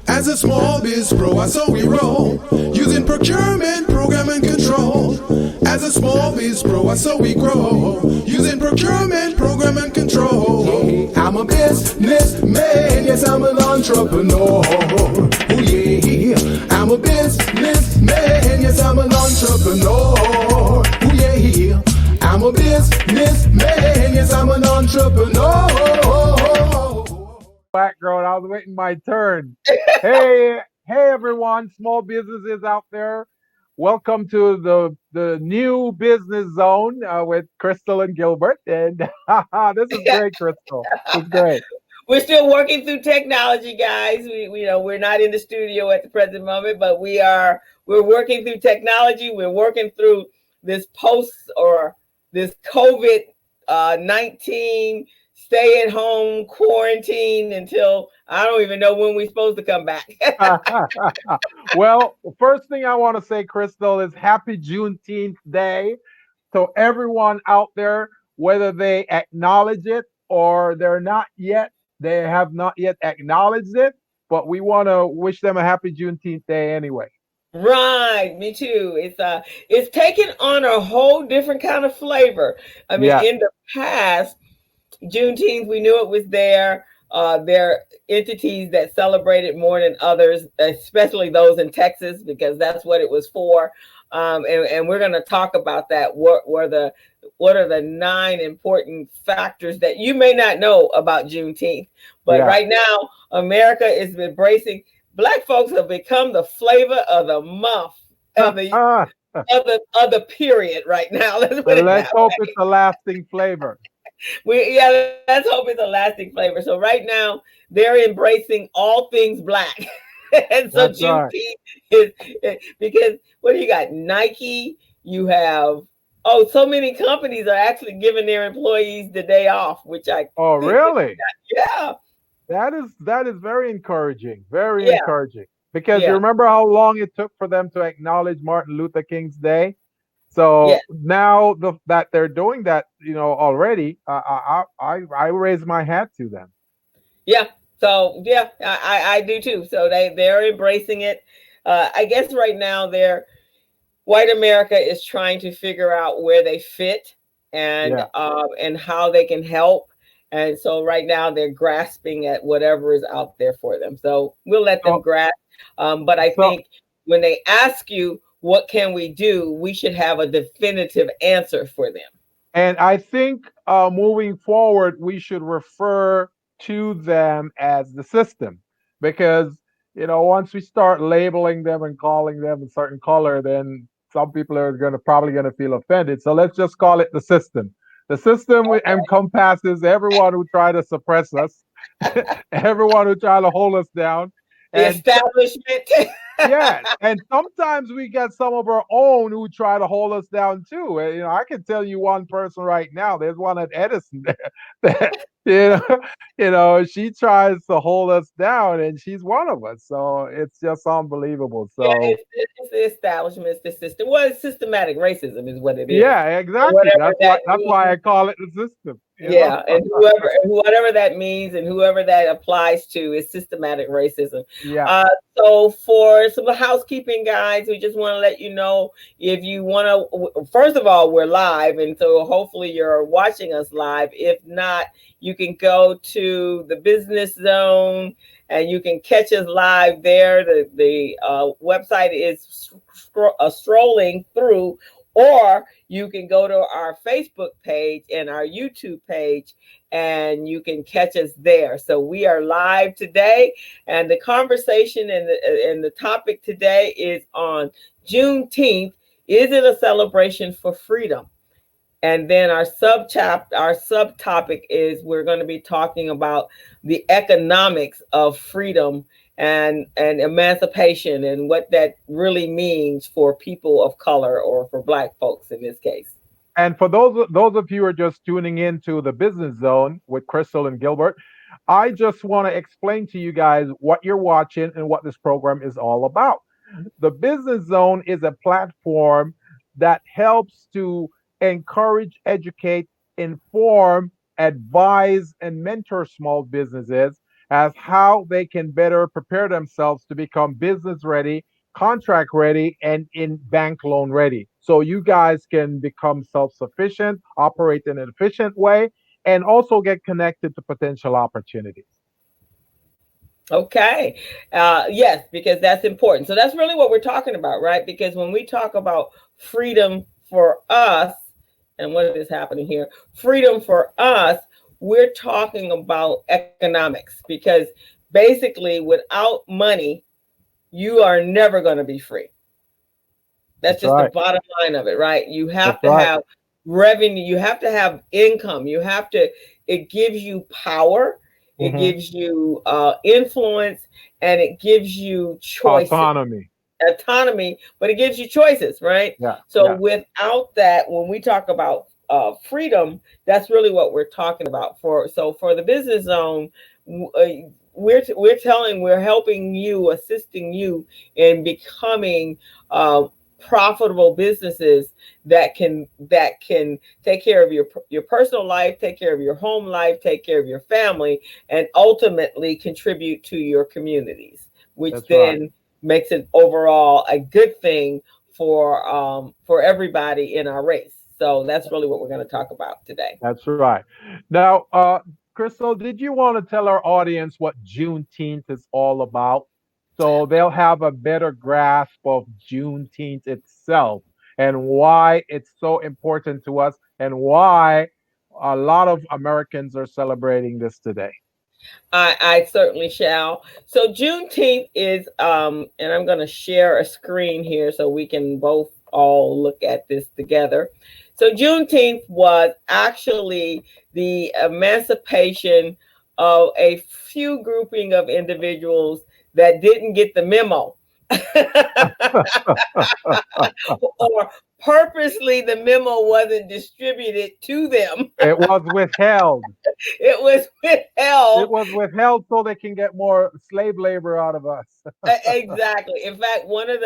As a small biz pro, I saw we roll, using procurement, program and control. As a small biz pro, I saw we grow, using procurement, program and control. I'm a businessman, yes, I'm an entrepreneur. Oh yeah, I'm a businessman, yes, I'm an entrepreneur. Oh yeah, I'm a businessman, yes, I'm an entrepreneur. Background. I was waiting my turn. Hey, hey everyone, small businesses out there. Welcome to the new business zone with Crystal and Gilbert. And this is great, Crystal. It's great. We're still working through technology, guys. We're not in the studio at the present moment, but we're working through technology. We're working through this this COVID-19 stay at home quarantine until I don't even know when we're supposed to come back. Well, first thing I want to say, Crystal, is happy Juneteenth Day to everyone out there, whether they acknowledge it or they have not yet acknowledged it, but we want to wish them a happy Juneteenth Day anyway. Right, me too. It's taken on a whole different kind of flavor. I mean, Yeah. in the past, Juneteenth, we knew it was there. There are entities that celebrated more than others, especially those in Texas, because that's what it was for. And we're going to talk about that. What are the 9 important factors that you may not know about Juneteenth? But right now, America is embracing. Black folks have become the flavor of the month of the period right now. Let's hope it's a lasting flavor. Let's hope it's a lasting flavor. So right now they're embracing all things black. And so Juneteenth is because what do you got? Nike, you have so many companies are actually giving their employees the day off, which really? Yeah. That is very encouraging. Very encouraging. Because you Yeah. remember how long it took for them to acknowledge Martin Luther King's Day? So now that they're doing that, already, I raise my hat to them. Yeah. So I do too. So they're embracing it. I guess right now white America is trying to figure out where they fit and how they can help. And so right now they're grasping at whatever is out there for them. So we'll let them grasp. But I think when they ask you, what can we do? We should have a definitive answer for them. And I think moving forward, we should refer to them as the system, because once we start labeling them and calling them a certain color, then some people are probably going to feel offended. So let's just call it the system. The system encompasses everyone who try to suppress us, everyone who try to hold us down. The establishment. Yeah, and sometimes we get some of our own who try to hold us down too. I can tell you one person right now. There's one at Edison that she tries to hold us down, and she's one of us. So it's just unbelievable. So it's the establishment, it's the system. Well, it's systematic racism is what it is. Yeah, exactly. That's why I call it the system. Yeah, and whatever that means and whoever that applies to is systematic racism. Yeah. So for some housekeeping, guys, we just want to let you know, if you want to, first of all, we're live, and so hopefully you're watching us live. If not, you can go to the Business Zone and you can catch us live there. The website is strolling through. Or you can go to our Facebook page and our YouTube page, and you can catch us there. So we are live today, and the conversation and the topic today is on Juneteenth. Is it a celebration for freedom? And then our subtopic is we're going to be talking about the economics of freedom and emancipation and what that really means for people of color, or for Black folks in this case. And for those of you who are just tuning in to the Business Zone with Crystal and Gilbert, I just want to explain to you guys what you're watching and what this program is all about. The Business Zone is a platform that helps to encourage, educate, inform, advise, and mentor small businesses as how they can better prepare themselves to become business ready, contract ready, and in bank loan ready. So you guys can become self sufficient, operate in an efficient way, and also get connected to potential opportunities. Okay. Yes, because that's important. So that's really what we're talking about, right? Because when we talk about freedom for us, and what is happening here? Freedom for us, we're talking about economics because basically without money, you are never going to be free. That's That's just the right. bottom line of it, right? You have That's to right. have revenue, you have to have income, you have to, it gives you power, it Hmm. gives you influence, and it gives you choices, Autonomy. autonomy, but it gives you choices, right? Yeah. So Yeah. without that, when we talk about freedom, that's really what we're talking about. For the business zone, we're helping you, assisting you in becoming profitable businesses that can take care of your personal life, take care of your home life, take care of your family, and ultimately contribute to your communities, which That's right. then makes it overall a good thing for everybody in our race. So that's really what we're going to talk about today. That's right. Now, Crystal, did you want to tell our audience what Juneteenth is all about? So they'll have a better grasp of Juneteenth itself and why it's so important to us and why a lot of Americans are celebrating this today. I certainly shall. So Juneteenth is and I'm going to share a screen here so we can both all look at this together. So Juneteenth was actually the emancipation of a few grouping of individuals that didn't get the memo. Or purposely the memo wasn't distributed to them. It was withheld. It was It withheld. was withheld so they can get more slave labor out of us. Exactly. In fact, one of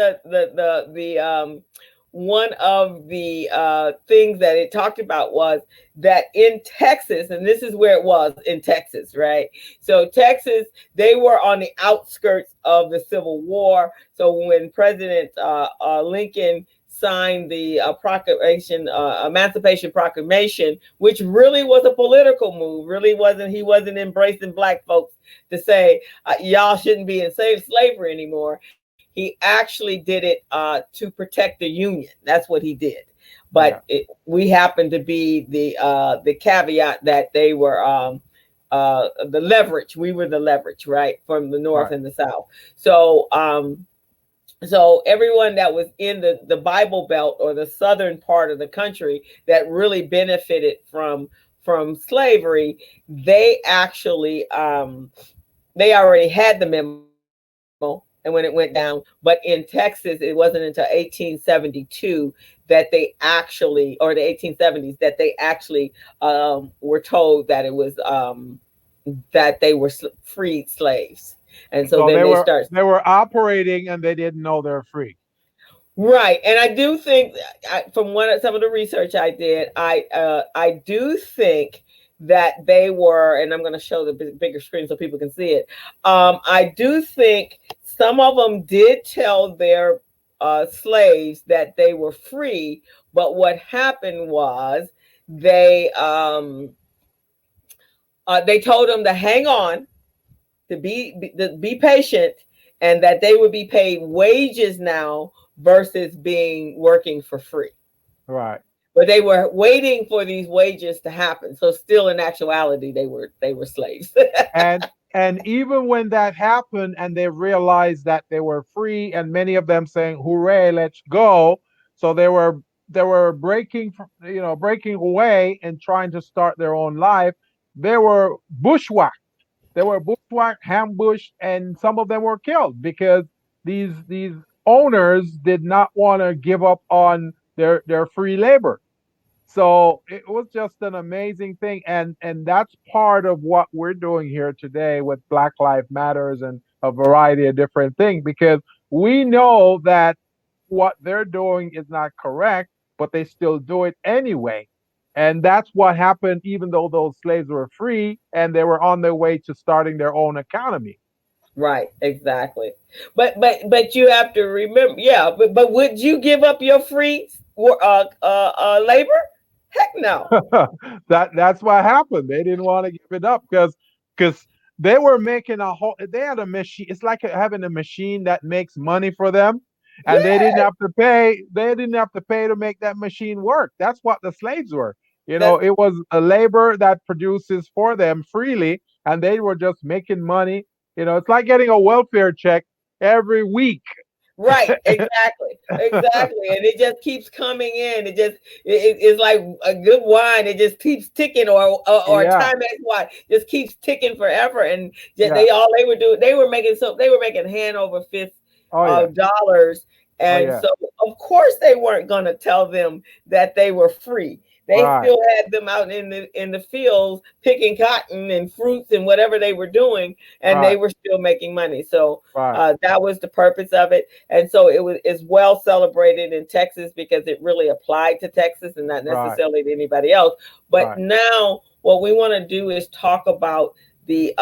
the things that it talked about was that in Texas, and this is where it was in Texas, right? So Texas, they were on the outskirts of the Civil War. So when President Lincoln signed the Emancipation Proclamation, which really was a political move, really wasn't, he wasn't embracing black folks to say y'all shouldn't be in slavery anymore. He actually did it to protect the Union. That's what he did. Yeah. But we happened to be the caveat that they were the leverage. We were the leverage, right, from the North Right. and the South. So everyone that was in the Bible Belt or the southern part of the country that really benefited from slavery, they actually they already had the memo and when it went down. But in Texas, it wasn't until 1872 that they actually, or the 1870s, that they actually were told that it was that they were freed slaves. And so So then they start. they were operating and they didn't know they're free. Right, and I do think, from some of the research I did, I do think that they were, and I'm going to show the bigger screen so people can see it. I do think some of them did tell their slaves that they were free, but what happened was they told them to hang on, to be patient, and that they would be paid wages now versus being working for free. Right. But they were waiting for these wages to happen. So still in actuality they were slaves. And even when that happened and they realized that they were free and many of them saying, "Hooray, let's go." So they were breaking away and trying to start their own life. They were bushwhacked. They were bushwhacked, ambushed, and some of them were killed because these owners did not want to give up on their free labor. So it was just an amazing thing, and that's part of what we're doing here today with Black Lives Matters and a variety of different things because we know that what they're doing is not correct, but they still do it anyway. And that's what happened, even though those slaves were free and they were on their way to starting their own economy. Right, exactly. But you have to remember, yeah. But would you give up your free labor? Heck no. That's what happened. They didn't want to give it up because they were making a whole. They had a machine. It's like having a machine that makes money for them, and they didn't Yeah, have to pay. They didn't have to pay to make that machine work. That's what the slaves were. that's It was a labor that produces for them freely, and they were just making money. It's like getting a welfare check every week. right. Exactly, exactly. And it just keeps coming in. It's like a good wine. It just keeps ticking, or Yeah, time X Y just keeps ticking forever. And yeah. they were doing, they were making hand over fist Oh yeah. dollars. Oh And yeah. so of course they weren't going to tell them that they were free. They Right. still had them out in the fields picking cotton and fruits and whatever they were doing, and they Right. were still making money. So Right. that was the purpose of it. And so it's well celebrated in Texas because it really applied to Texas and not Right. necessarily to anybody else. But Right. now what we want to do is talk about the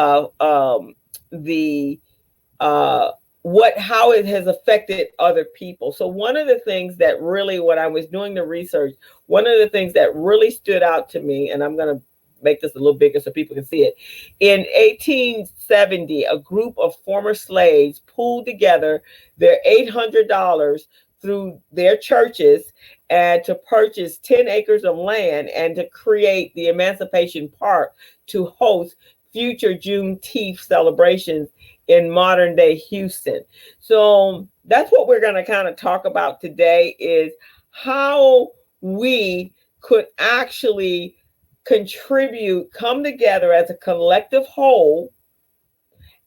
how it has affected other people. So one of the things that really, when I was doing the research, one of the things that really stood out to me, and I'm going to make this a little bigger so people can see it. In 1870, a group of former slaves pooled together their $800 through their churches and to purchase 10 acres of land and to create the Emancipation Park to host future Juneteenth celebrations in modern day Houston. So that's what we're going to kind of talk about today, is how we could actually come together as a collective whole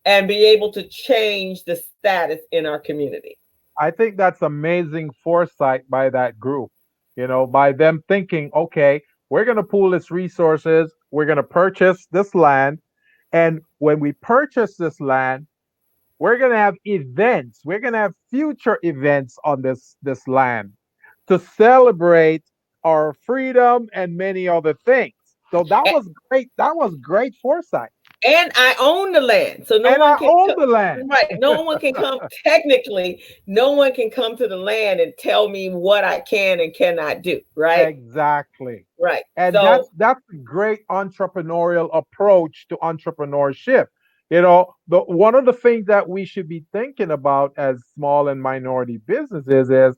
and be able to change the status in our community. I think that's amazing foresight by that group, by them thinking, okay, we're going to pool this resources, we're going to purchase this land. And when we purchase this land, we're going to have events, we're going to have future events on this land to celebrate our freedom and many other things. So that was great. That was great foresight. And I own the land, so no And one I can own the land. right. No one can come. Technically, no one can come to the land and tell me what I can and cannot do. Right. Exactly. Right. And So that's a great entrepreneurial approach to entrepreneurship. One of the things that we should be thinking about as small and minority businesses is,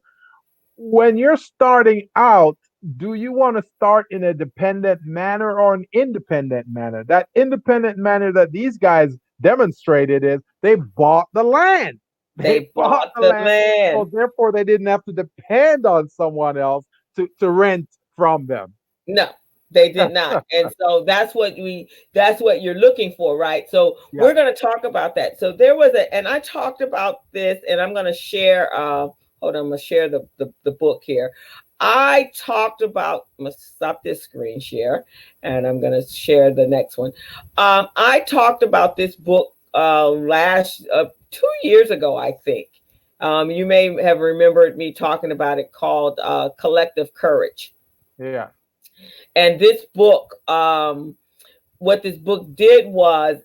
when you're starting out, do you want to start in a dependent manner or an independent manner? That independent manner that these guys demonstrated is they bought the land. They they bought bought the the land. So land. therefore they didn't have to depend on someone else to rent from them. No, they did not. And so that's what you're looking for, right? So Yeah. we're going to talk about that. So there was and I talked about this, and I'm going to share hold on, I'm going to share the book here. I talked about, I'm going to stop this screen share and I'm going to share the next one. I talked about this book last 2 years ago, I think. You may have remembered me talking about it, called Collective Courage. Yeah. And this book, what this book did was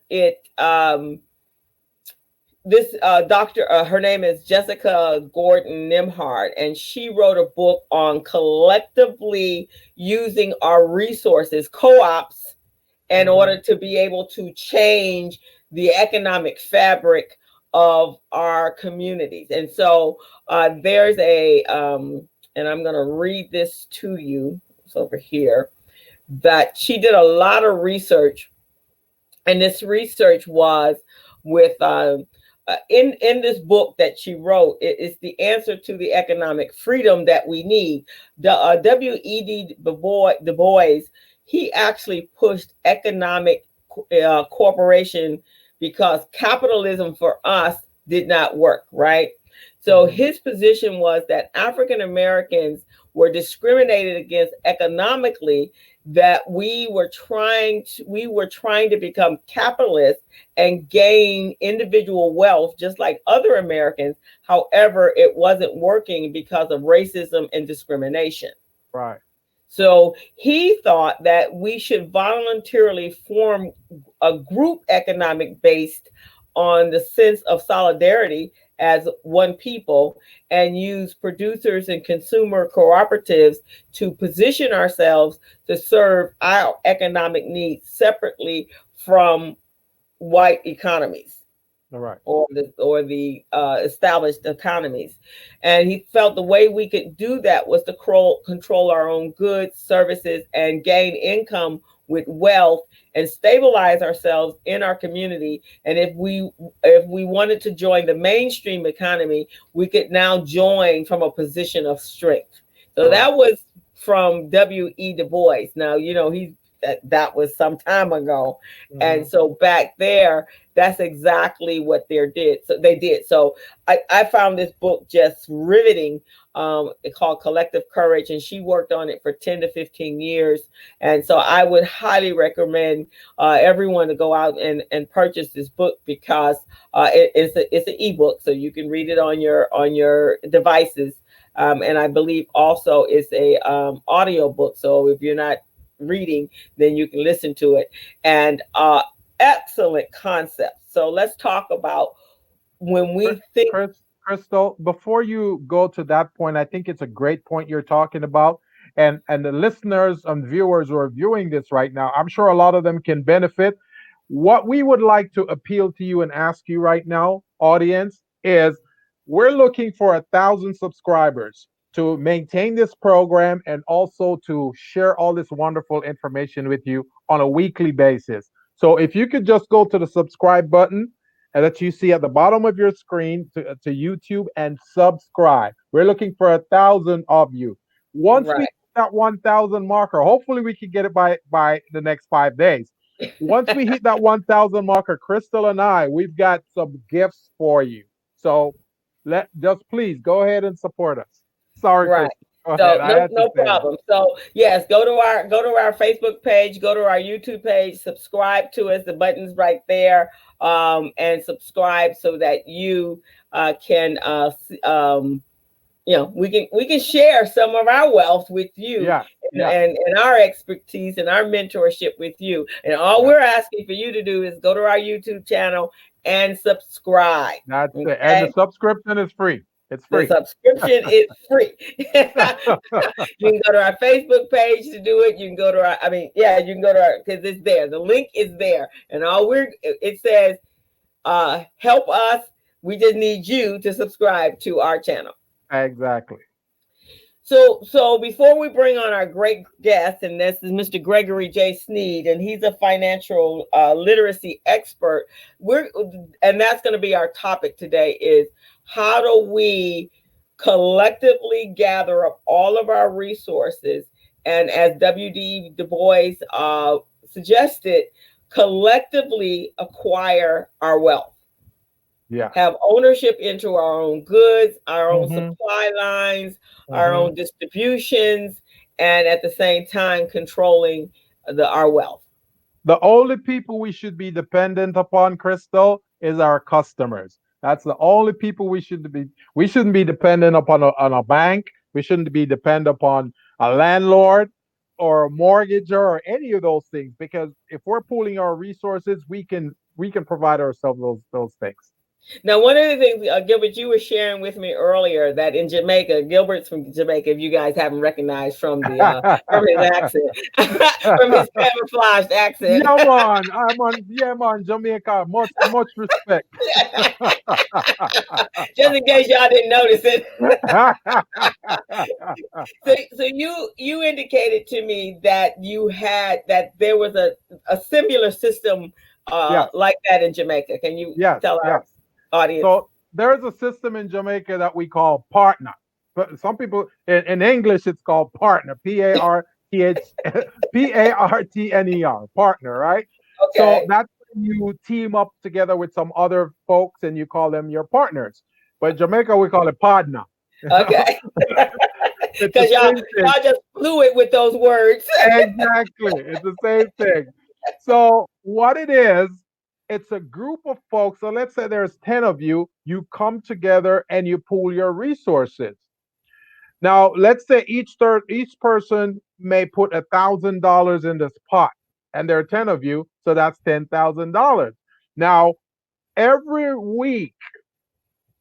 this doctor, her name is Jessica Gordon Nimhard, and she wrote a book on collectively using our resources, co-ops, in order to be able to change the economic fabric of our communities. And so there's and I'm going to read this to you. It's over here. That she did a lot of research, and this research was with in this book that she wrote. It is the answer to the economic freedom that we need. The W.E.D. Du Bois, he actually pushed economic cooperation because capitalism for us did not work, right? So his position was that African Americans were discriminated against economically, that we were trying to become capitalists and gain individual wealth just like other Americans. However, it wasn't working because of racism and discrimination. Right. So he thought that we should voluntarily form a group economic based on the sense of solidarity as one people, and use producers and consumer cooperatives to position ourselves to serve our economic needs separately from white economies, All right. or the established economies. And he felt the way we could do that was to control our own goods, services, and gain income with wealth and stabilize ourselves in our community. And if we wanted to join the mainstream economy, we could now join from a position of strength. So All right. that was from W.E. Du Bois. Now, that was some time ago. And Mhm. so back there, that's exactly what they did. So I found this book just riveting. It's called Collective Courage, and she worked on it for 10 to 15 years. And so I would highly recommend everyone to go out and purchase this book, because it's an ebook, so you can read it on your devices. And I believe also it's a audio book. So if you're not reading, then you can listen to it. And excellent concept. So let's talk about when we think. Crystal, before you go to that point, I think it's a great point you're talking about. And the listeners and viewers who are viewing this right now, I'm sure a lot of them can benefit. What we would like to appeal to you and ask you right now, audience, is we're looking for 1,000 subscribers to maintain this program and also to share all this wonderful information with you on a weekly basis. So if you could just go to the subscribe button that you see at the bottom of your screen to YouTube and subscribe. We're looking for 1,000 of you. Once we Right. hit that 1,000 marker, hopefully we can get it by the next 5 days. Once we hit that 1,000 marker, Crystal and we've got some gifts for you. So let just please go ahead and support us. Sorry, Right. Crystal. Go ahead. So I no had to no say that. problem. So yes, go to our Facebook page, go to our YouTube page, subscribe to us. The button's right there, and subscribe so that you can we can share some of our wealth with you, Yeah, and, yeah, and our expertise and our mentorship with you. And all yeah. we're asking for you to do is go to our YouTube channel and subscribe. That's it. And the Okay. subscription is free. It's The free. subscription is free. You can go to our Facebook page to do it. You can go to you can go to our, because it's there. The link is there. And it says, help us. We just need you to subscribe to our channel. Exactly. So before we bring on our great guest, and this is Mr. Gregory J. Sneed, and he's a financial literacy expert. And that's going to be our topic today: is how do we collectively gather up all of our resources, and as W.D. Du Bois suggested, collectively acquire our wealth, Yeah. have ownership into our own goods, our own Hmm. supply lines, our Hmm. own distributions, and at the same time controlling our wealth. The only people we should be dependent upon, Crystal, is our customers. That's the only people we should be. We shouldn't be dependent upon on a bank. We shouldn't be dependent upon a landlord or a mortgager or any of those things. Because if we're pooling our resources, we can provide ourselves those things. Now, one of the things, Gilbert, you were sharing with me earlier that in Jamaica, Gilbert's from Jamaica. If you guys haven't recognized from his accent, from his camouflaged accent. Yeah, man. Yeah, man. Jamaica. Much respect. Just in case y'all didn't notice it. So you indicated to me that there was a similar system Yes. like that in Jamaica. Can you Yes. tell our Yes. audience? So there's a system in Jamaica that we call partner. But some people in English it's called partner. Partner, partner, right? So Okay. that's when you team up together with some other folks and you call them your partners. But Jamaica we call it partner. Okay. It's the Because y'all same thing. just flew it with those words. Exactly. It's the same thing. So what it is, it's a group of folks. So let's say there's 10 of you, you come together and you pool your resources. Now, let's say each person may put $1,000 in this pot, and there are 10 of you, so that's $10,000. Now, every week,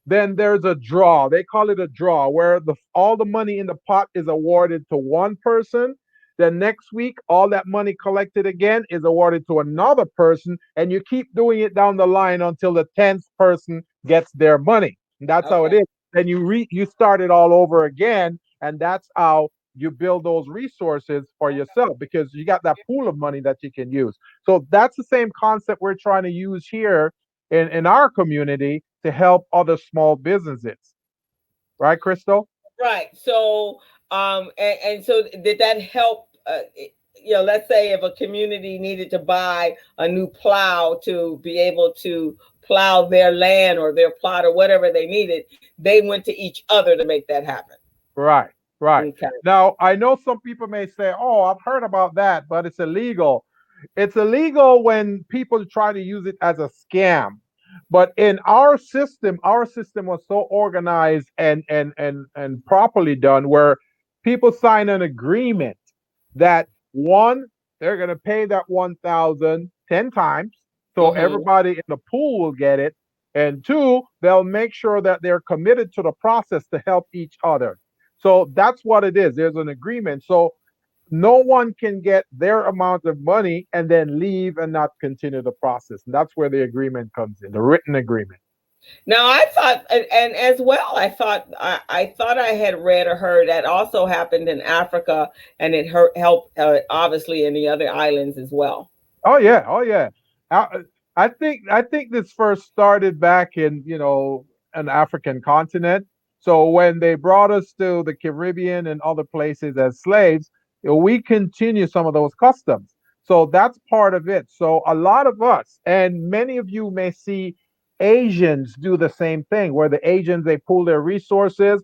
then there's a draw. They call it a draw, where all the money in the pot is awarded to one person. Then next week, all that money collected again is awarded to another person, and you keep doing it down the line until the 10th person gets their money. And that's how it Okay. is. Then you start it all over again, and that's how you build those resources for yourself, because you got that pool of money that you can use. So that's the same concept we're trying to use here in our community to help other small businesses. Right, Crystal? Right. So, and so did that help? Let's say if a community needed to buy a new plow to be able to plow their land or their plot or whatever they needed, they went to each other to make that happen. Right, right. Okay. Now, I know some people may say, "Oh, I've heard about that, but it's illegal." It's illegal when people try to use it as a scam. But in our system was so organized and properly done, where people sign an agreement that one, they're going to pay that 1,000 10 times, so Mm-hmm. everybody in the pool will get it, and two, they'll make sure that they're committed to the process to help each other. So that's what it is. There's an agreement. So no one can get their amount of money and then leave and not continue the process. And that's where the agreement comes in, the written agreement. Now I thought, and as well, I thought I had read or heard that also happened in Africa, and it helped obviously in the other islands as well. Oh yeah, oh yeah. I, I think this first started back in an African continent. So when they brought us to the Caribbean and other places as slaves, we continue some of those customs. So that's part of it. So a lot of us, and many of you may see Asians do the same thing, where the Asians, they pool their resources.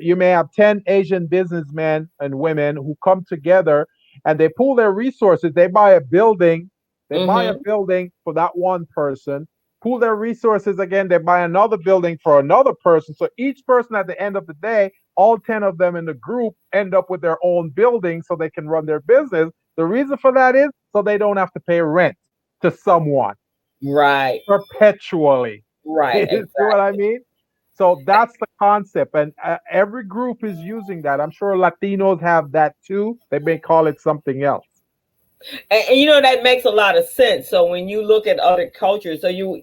You may have 10 Asian businessmen and women who come together and they pool their resources. They buy a building. They buy a Mm-hmm. building for that one person, pool their resources again. They buy another building for another person. So each person at the end of the day, all 10 of them in the group end up with their own building so they can run their business. The reason for that is so they don't have to pay rent to someone Right. perpetually. Right. You see what I Exactly. mean? So that's the concept, and every group is using that. I'm sure Latinos have that too. They may call it something else. And that makes a lot of sense. So when you look at other cultures, so you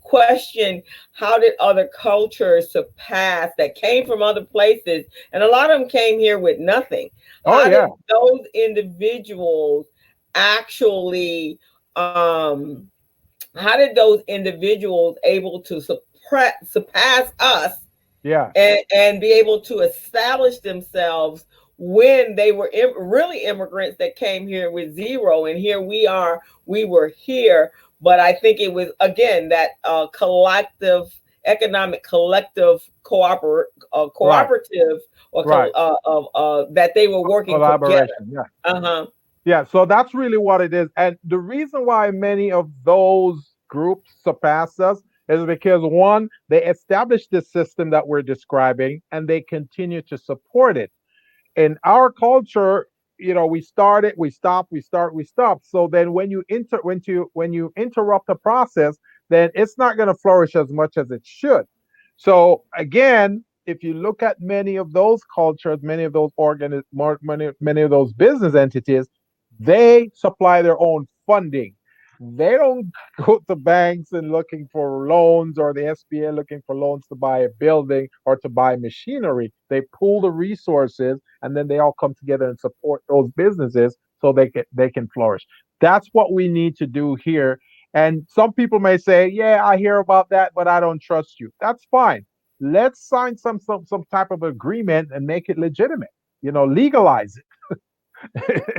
question, how did other cultures surpass that came from other places, and a lot of them came here with nothing. Oh How yeah, did those individuals actually how did those individuals able to surpass us yeah, and be able to establish themselves when they were really immigrants that came here with zero, and here we were here. But I think it was again that collective economic collective right, cooperative or right. that they were working together. Collaboration, yeah. Uh-huh. Yeah, so that's really what it is. And the reason why many of those groups surpass us is because one, they established this system that we're describing and they continue to support it. In our culture, we start it, we stop, we start, we stop. So then when you interrupt the process, then it's not going to flourish as much as it should. So again, if you look at many of those cultures, many of those many of those business entities, they supply their own funding. They don't go to banks and looking for loans, or the SBA looking for loans to buy a building or to buy machinery. They pool the resources and then they all come together and support those businesses so they can flourish. That's what we need to do here. And some people may say, "Yeah, I hear about that, but I don't trust you." That's fine. Let's sign some type of agreement and make it legitimate. Legalize it.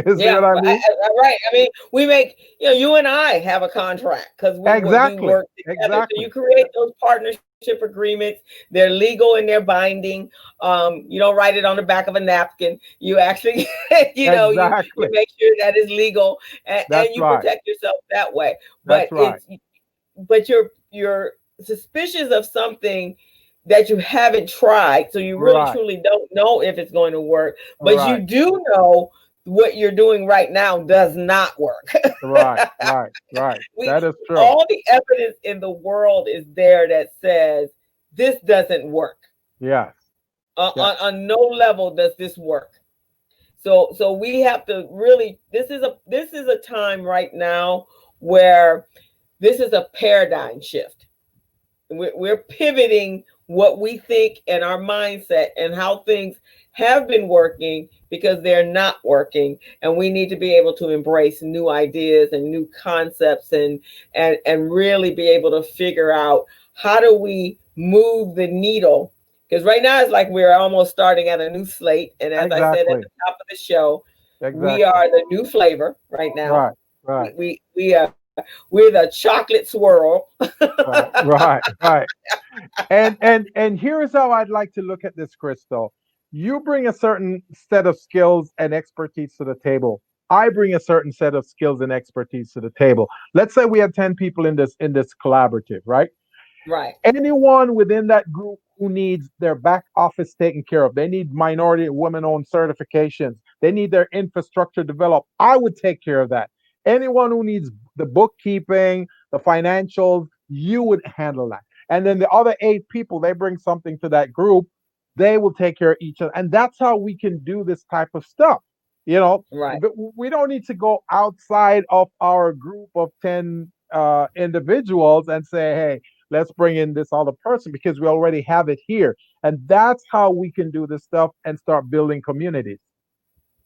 You see Yeah, what I mean? right. I mean, we make, you and I have a contract because we Exactly. work together. So you Exactly. create those partnership agreements. They're legal and they're binding. You don't write it on the back of a napkin. You actually, you Exactly. make sure that is legal, and That's you right. protect yourself that way. That's But right. but you're suspicious of something that you haven't tried. So you really Right. truly don't know if it's going to work, but you Right. do know what you're doing right now does not work. Right. Right. Right. we That is true. all the evidence in the world is there that says this doesn't work. Yes. Yeah. On no level does this work. So we have to really, this is a time right now where this is a paradigm shift. We're pivoting what we think and our mindset and how things have been working because they're not working, and we need to be able to embrace new ideas and new concepts and really be able to figure out how do we move the needle, because right now it's like we're almost starting at a new slate, and as I said at Exactly. the top of the show, we Exactly. are the new flavor right now. Right. Right. We're the chocolate swirl. Right. Right. Right. And here is how I'd like to look at this, Crystal. You bring a certain set of skills and expertise to the table. I bring a certain set of skills and expertise to the table. Let's say we have 10 people in this collaborative, right? Right. Anyone within that group who needs their back office taken care of, they need minority women-owned certifications, they need their infrastructure developed, I would take care of that. Anyone who needs the bookkeeping, the financials, you would handle that. And then the other 8 people, they bring something to that group, they will take care of each other. And that's how we can do this type of stuff. You know, Right. we don't need to go outside of our group of 10 individuals and say, hey, let's bring in this other person because we already have it here. And that's how we can do this stuff and start building communities.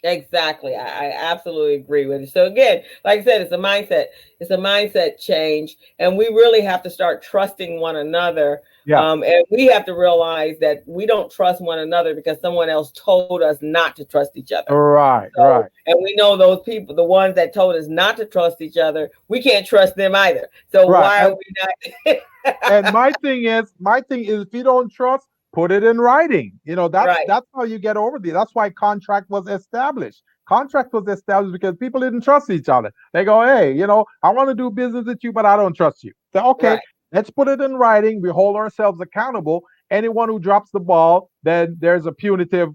Exactly. I absolutely agree with you. So again, like I said, it's a mindset. It's a mindset change. And we really have to start trusting one another. Yeah. And we have to realize that we don't trust one another because someone else told us not to trust each other. Right, right. And we know those people, the ones that told us not to trust each other, we can't trust them either. So why are we not? And my thing is, if you don't trust, put it in writing. You know, that's how you get over the. That's why contract was established. Contract was established because people didn't trust each other. They go, hey, I want to do business with you, but I don't trust you. So okay, let's put it in writing. We hold ourselves accountable. Anyone who drops the ball, then there's a punitive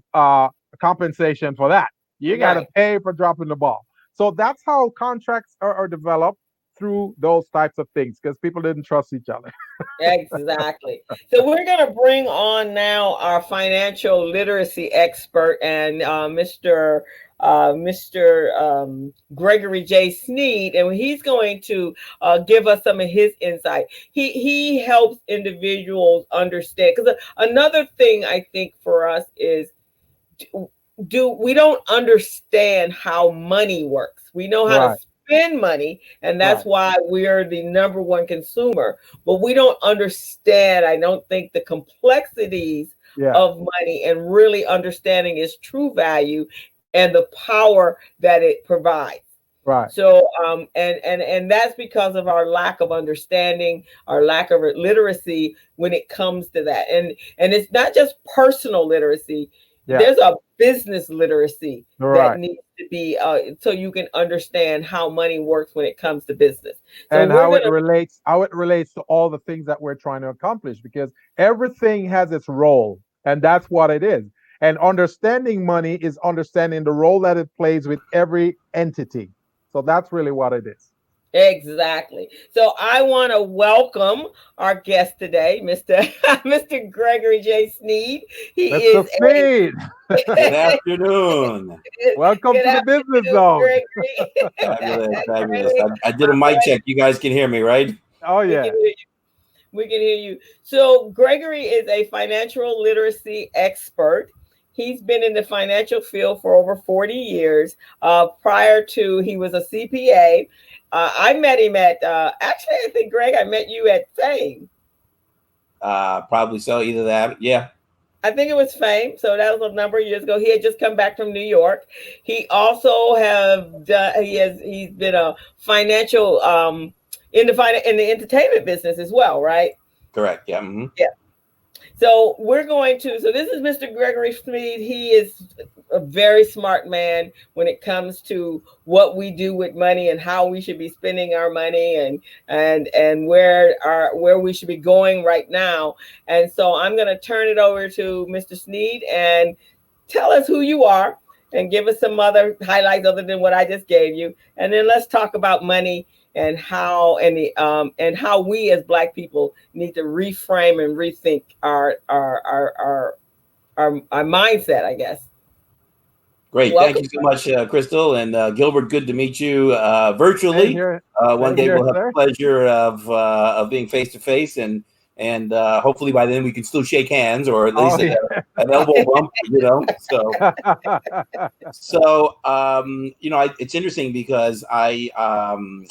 compensation for that. You got to pay for dropping the ball. So that's how contracts are developed, through those types of things, because people didn't trust each other. Exactly. So we're going to bring on now our financial literacy expert and Mr. Gregory J. Sneed, and he's going to give us some of his insight. He helps individuals understand, because another thing I think for us is we don't understand how money works. We know how to spend money, and that's why we're the number one consumer, but we don't understand, I don't think, the complexities of money and really understanding its true value and the power that it provides. Right. So and that's because of our lack of understanding, our lack of literacy when it comes to that. And it's not just personal literacy. There's a business literacy that needs to be so you can understand how money works when it comes to business. So and how it relates to all the things that we're trying to accomplish, because everything has its role, and that's what it is. And understanding money is understanding the role that it plays with every entity. So that's really what it is. Exactly. So I want to welcome our guest today, Mr. Gregory J. Sneed. He Mr. is Sneed. Good afternoon. Welcome to the business zone. Fabulous. I did a mic check. You guys can hear me, right? Oh yeah. We can hear you. So Gregory is a financial literacy expert. He's been in the financial field for over 40 years. Prior to, he was a CPA. I met him at, actually, I think, Greg, I met you at Fame. Probably so. Either that. Yeah. I think it was Fame. So that was a number of years ago. He had just come back from New York. He also he's been a financial, in the entertainment business as well, right? Correct. Yeah. Mm-hmm. Yeah. So we're going to, so this is Mr. Gregory Sneed. He is a very smart man when it comes to what we do with money and how we should be spending our money and where we should be going right now. And so I'm going to turn it over to Mr. Sneed and tell us who you are and give us some other highlights other than what I just gave you. And then let's talk about money and how how we as Black people need to reframe and rethink our mindset, I guess. Great. Welcome. Thank you so much, Crystal. And Gilbert, good to meet you virtually. One day we'll have the pleasure of being face to face, and hopefully by then we can still shake hands, or at least an elbow bump, you know. So it's interesting because I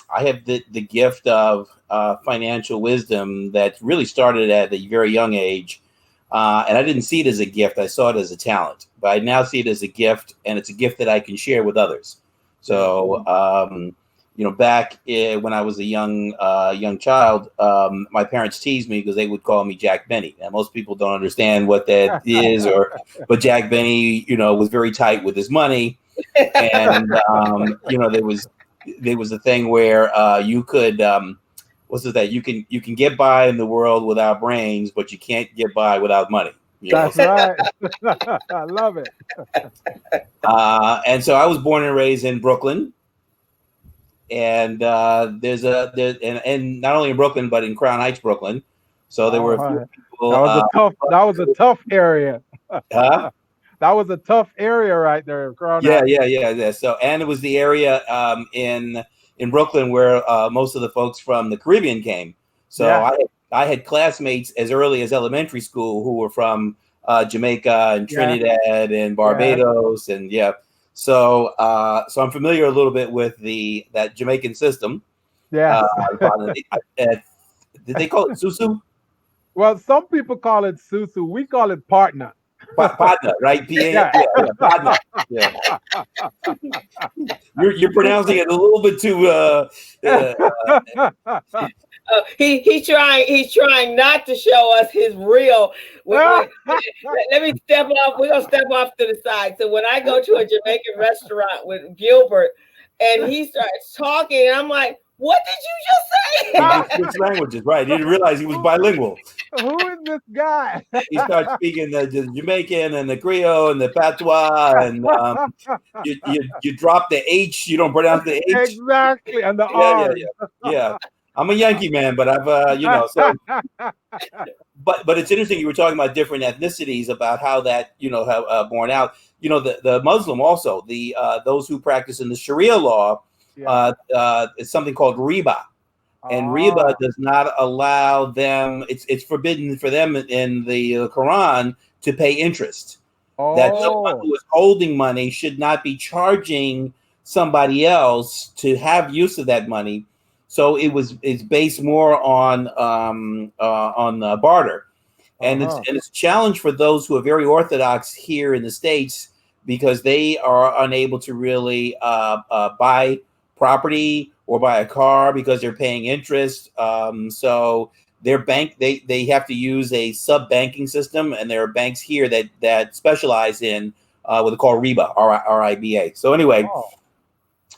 have the gift of financial wisdom that really started at a very young age. And I didn't see it as a gift. I saw it as a talent, but I now see it as a gift, and it's a gift that I can share with others. So, back when I was a young child, my parents teased me because they would call me Jack Benny. And most people don't understand what that is, but Jack Benny, was very tight with his money. And, there was a thing where you could, you can get by in the world without brains, but you can't get by without money. That's right. I love it. And so I was born and raised in Brooklyn, and there's and not only in Brooklyn but in Crown Heights, Brooklyn. So there were a few people. That was a tough area. Huh? That was a tough area right there. Crown Heights. Yeah. So, and it was the area in Brooklyn where most of the folks from the Caribbean came. So I had classmates as early as elementary school who were from Jamaica and Trinidad and Barbados and So I'm familiar a little bit with that Jamaican system. Yeah. Did they call it susu? Well, some people call it susu. We call it partner. Partner, right? Partner. Yeah. You're pronouncing it a little bit too. He's trying not to show us his real. Let me step off. We're gonna step off to the side. So when I go to a Jamaican restaurant with Gilbert, and he starts talking, and I'm like, "What did you just say?" Switch languages, right? He didn't realize he was bilingual. Who is this guy? He starts speaking the Jamaican and the Creole and the Patois, and you drop the H. You don't pronounce the H. Exactly, and the R. Yeah. I'm a Yankee man, but I've but it's interesting. You were talking about different ethnicities, about how that have borne out. The Muslim also, those who practice in the Sharia law, it's something called riba. And riba does not allow them. It's forbidden for them in the Quran to pay interest. That someone who is holding money should not be charging somebody else to have use of that money. So it's based more on barter, and it's a challenge for those who are very orthodox here in the States because they are unable to really buy property or buy a car because they're paying interest. So their bank, they have to use a sub-banking system, and there are banks here that specialize in what they call RIBA, R-I-B-A. So anyway,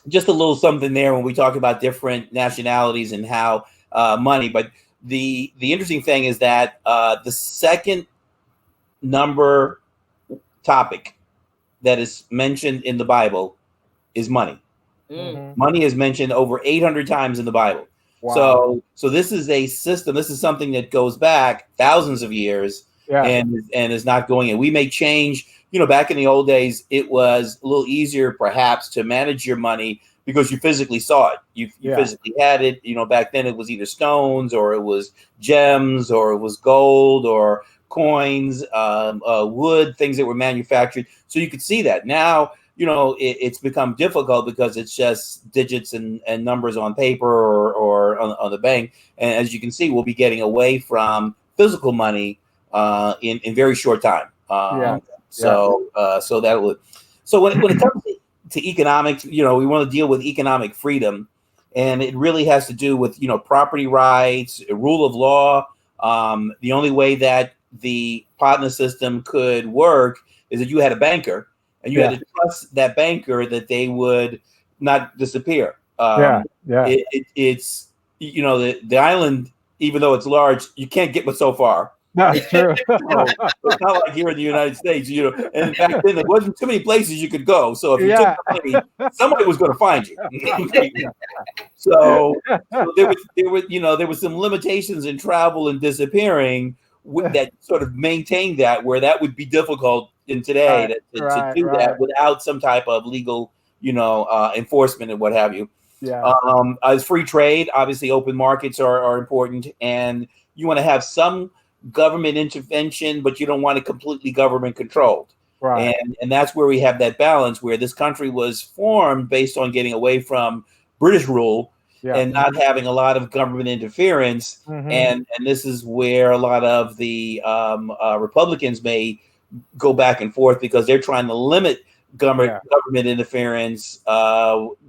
just a little something there when we talk about different nationalities and how money. But the interesting thing is that the second number topic that is mentioned in the Bible is money. Mm-hmm. Money is mentioned over 800 times in the Bible. Wow. So this is a system. This is something that goes back thousands of years, and is not going in. We may change. Back in the old days, it was a little easier, perhaps, to manage your money because you physically saw it. You physically had it. Back then it was either stones, or it was gems, or it was gold, or coins, wood, things that were manufactured. So you could see that. Now, it's become difficult because it's just digits and numbers on paper or on the bank. And as you can see, we'll be getting away from physical money in very short time. So that would. So when it comes to economics, we want to deal with economic freedom, and it really has to do with property rights, rule of law. The only way that the partner system could work is that you had a banker, and you had to trust that banker that they would not disappear. It's the island, even though it's large, you can't get but so far. That's true. It's not like here in the United States, and back then there wasn't too many places you could go. So if you took the money, somebody was going to find you. so there was some limitations in travel and disappearing that sort of maintained that, where that would be difficult in today to do that without some type of legal, enforcement and what have you. As free trade, obviously open markets are important, and you want to have some government intervention, but you don't want it completely government controlled. Right. And that's where we have that balance, where this country was formed based on getting away from British rule and not having a lot of government interference. And this is where a lot of the Republicans may go back and forth, because they're trying to limit government interference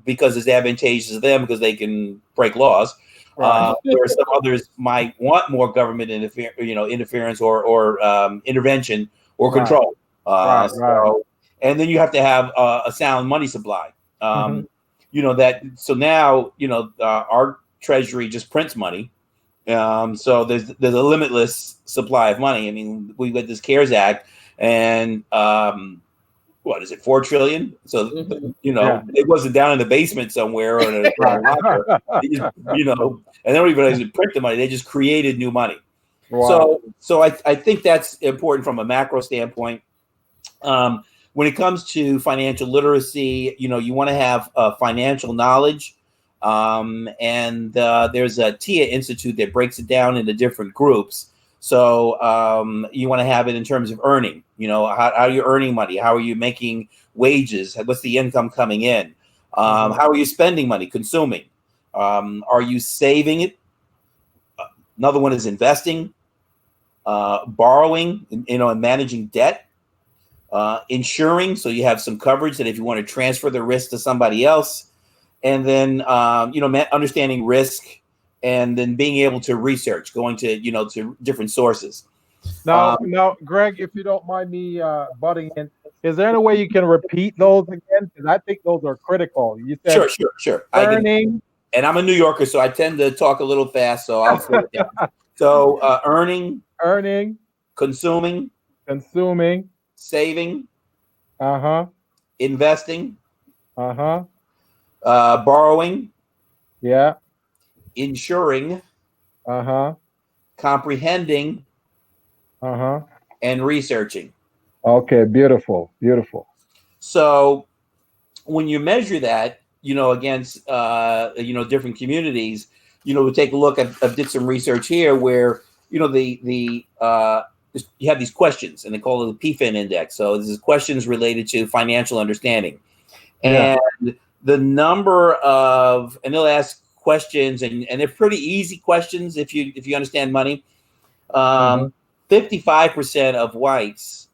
because it's advantageous to them, because they can break laws. Where some others might want more government interference or intervention or control. And then you have to have a sound money supply. So now our Treasury just prints money. So there's a limitless supply of money. I mean, we got this CARES Act, and what is it, 4 trillion? So it wasn't down in the basement somewhere or in a locker. And they don't even print the money. They just created new money. Wow. So I think that's important from a macro standpoint. When it comes to financial literacy, you want to have financial knowledge. And there's a TIA Institute that breaks it down into different groups. So you want to have it in terms of earning, how are you earning money? How are you making wages? What's the income coming in? How are you spending money, consuming? Are you saving it? Another one is investing, borrowing, and managing debt, insuring. So you have some coverage that if you want to transfer the risk to somebody else, and then, understanding risk, and then being able to research, going to, to different sources. Now, Greg, if you don't mind me butting in, is there any way you can repeat those again? Because I think those are critical. You said Sure. Earning. And I'm a New Yorker, so I tend to talk a little fast, so I'll slow it down. So earning, consuming, saving, investing, borrowing, insuring, comprehending, and researching. Okay, beautiful. So when you measure that, against different communities, we take a look at. I did some research here where you have these questions, and they call it the PFIN index. So this is questions related to financial understanding, and the number of, and they'll ask questions, and they're pretty easy questions if you understand money. 55% of whites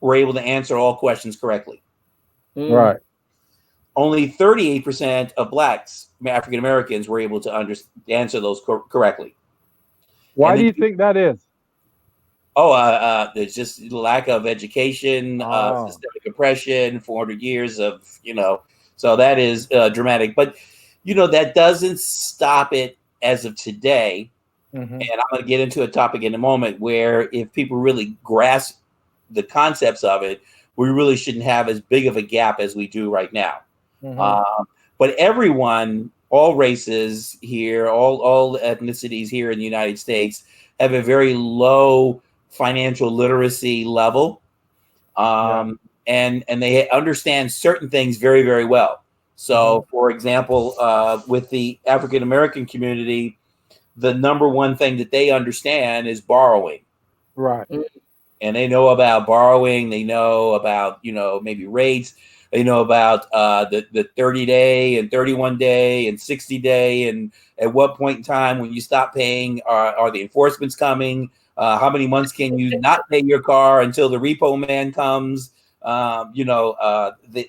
were able to answer all questions correctly. Right. Only 38% of blacks, African Americans, were able to answer those correctly. Why do you think that is? There's just lack of education, systemic oppression, 400 years of, so that is dramatic. But, that doesn't stop it as of today. And I'm going to get into a topic in a moment where if people really grasp the concepts of it, we really shouldn't have as big of a gap as we do right now. But everyone, all races here, all ethnicities here in the United States have a very low financial literacy level. And they understand certain things very, very well. So, for example, with the African American community, the number one thing that they understand is borrowing. Right. And they know about borrowing. They know about, maybe rates. They know about the 30-day and 31-day and 60-day. And at what point in time when you stop paying, are the enforcements coming? How many months can you not pay your car until the repo man comes?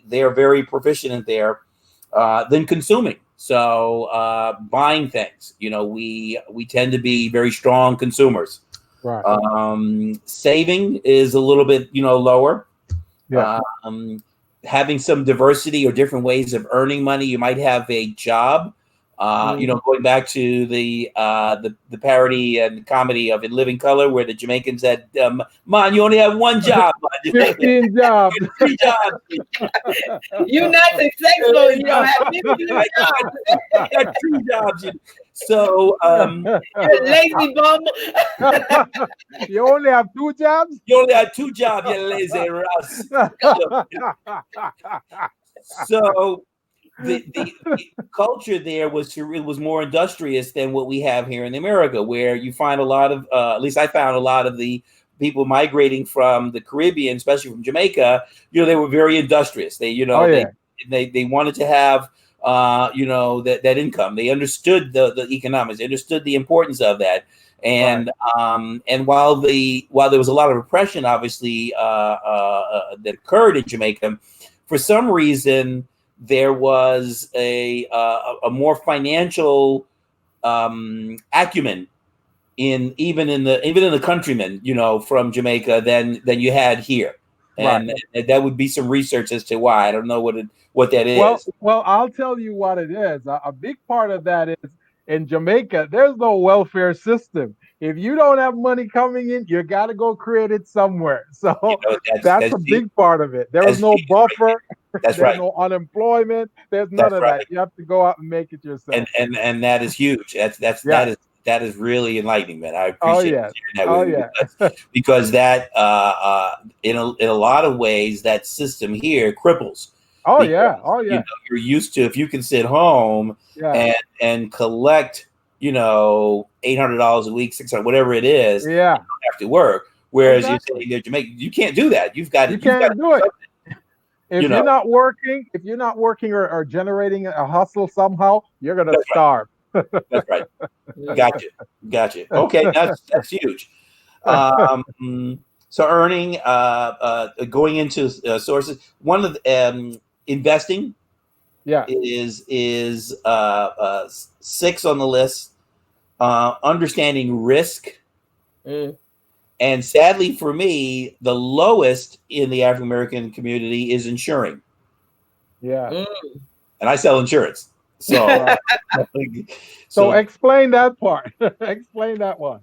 They're very proficient there. Then consuming. So buying things, we tend to be very strong consumers. Right. Saving is a little bit, lower. Yeah. Having some diversity or different ways of earning money. You might have a job. Going back to the parody and comedy of In Living Color, where the Jamaicans said, "Man, you only have one job. 15 jobs. 3 jobs. You're not successful. You don't have 15 jobs. You got 3 jobs." So You're a lazy bum. You only have 2 jobs? you only have 2 jobs, you lazy Russ. So the culture there was more industrious than what we have here in America, where you find a lot of, at least I found a lot of the people migrating from the Caribbean, especially from Jamaica. They were very industrious. They they wanted to have that income. They understood the economics. They understood the importance of that. And and while there was a lot of repression, obviously, that occurred in Jamaica, for some reason there was a more financial acumen even in the countrymen, from Jamaica than you had here. And that would be some research as to why. I don't know what that is. Well, I'll tell you what it is. A big part of that is, in Jamaica, there's no welfare system. If you don't have money coming in, you got to go create it somewhere. So that's a big part of it. There is no buffer. There's no unemployment. There's none of that. You have to go out and make it yourself. And that is huge. That is really enlightening, man. I appreciate you sharing that with me, because that in a lot of ways that system here cripples. You're used to, if you can sit home and collect, $800 a week, $600, whatever it is, you don't have to work. Whereas you're saying in Jamaica, you can't do that. You can't do it. If you're not working, or generating a hustle somehow, you're gonna starve. That's right. Gotcha. Okay, that's huge. So earning, going into sources. One of the investing, is 6 on the list. Understanding risk, and sadly for me, the lowest in the African American community is insuring. And I sell insurance. So, so explain that part. Explain that one.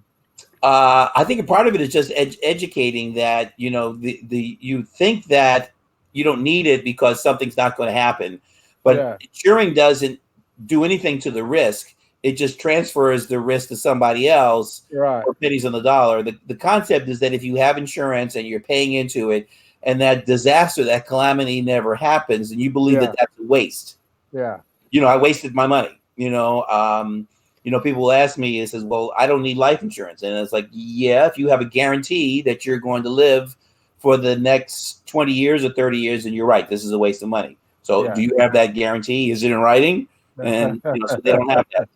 I think a part of it is just educating that, you think that you don't need it because something's not going to happen, but insuring doesn't do anything to the risk. It just transfers the risk to somebody else for pennies on the dollar. The concept is that if you have insurance and you're paying into it, and that disaster, that calamity never happens, and you believe that that's a waste. I wasted my money. People will ask me, it says, well, I don't need life insurance. And it's like, if you have a guarantee that you're going to live for the next 20 years or 30 years, then you're right. This is a waste of money. So do you have that guarantee? Is it in writing? And so they don't have that.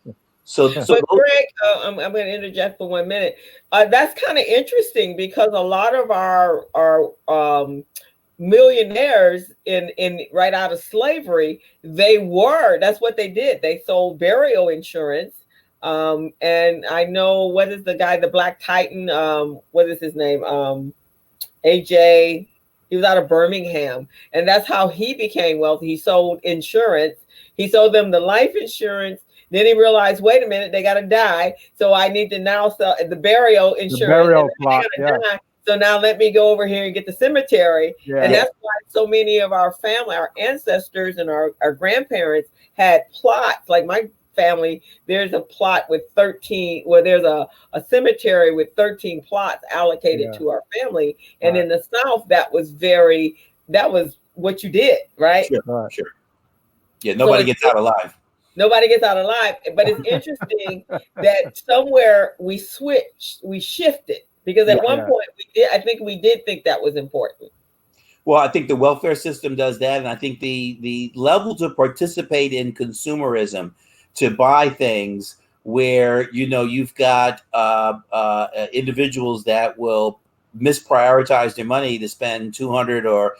But Greg, I'm going to interject for 1 minute. That's kind of interesting, because a lot of our millionaires in right out of slavery, that's what they did. They sold burial insurance. And I know, what is the guy, the Black Titan? What is his name? AJ. He was out of Birmingham, and that's how he became wealthy. He sold insurance. He sold them the life insurance. Then he realized, wait a minute, they got to die. So I need to now sell the burial insurance. The burial plot, die. So now let me go over here and get the cemetery. And that's why so many of our family, our ancestors and our grandparents had plots. Like my family, there's a plot with 13, there's a cemetery with 13 plots allocated to our family. And in the South, that was what you did, right? Sure. Yeah, nobody gets out alive. Nobody gets out alive. But it's interesting that somewhere we shifted, because at one point I think we did think that was important. Well, I think the welfare system does that. And I think the level to participate in consumerism, to buy things where, you've got individuals that will misprioritize their money to spend $200,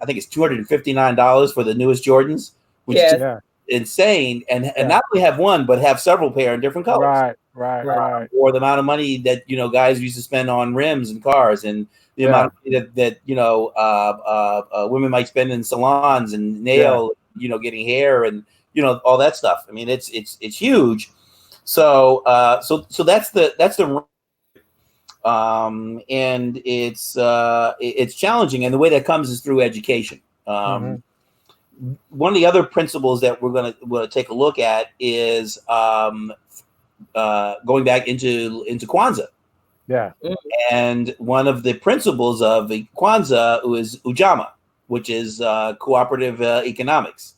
I think it's $259 for the newest Jordans, which is insane, and not only have one, but have several pair in different colors. Right. Or the amount of money that guys used to spend on rims and cars, and the amount of money that women might spend in salons and nail, getting hair and all that stuff. I mean, it's huge. So that's the and it's challenging, and the way that comes is through education. One of the other principles that we're going to take a look at is going back into Kwanzaa. And one of the principles of Kwanzaa is Ujamaa, which is cooperative economics.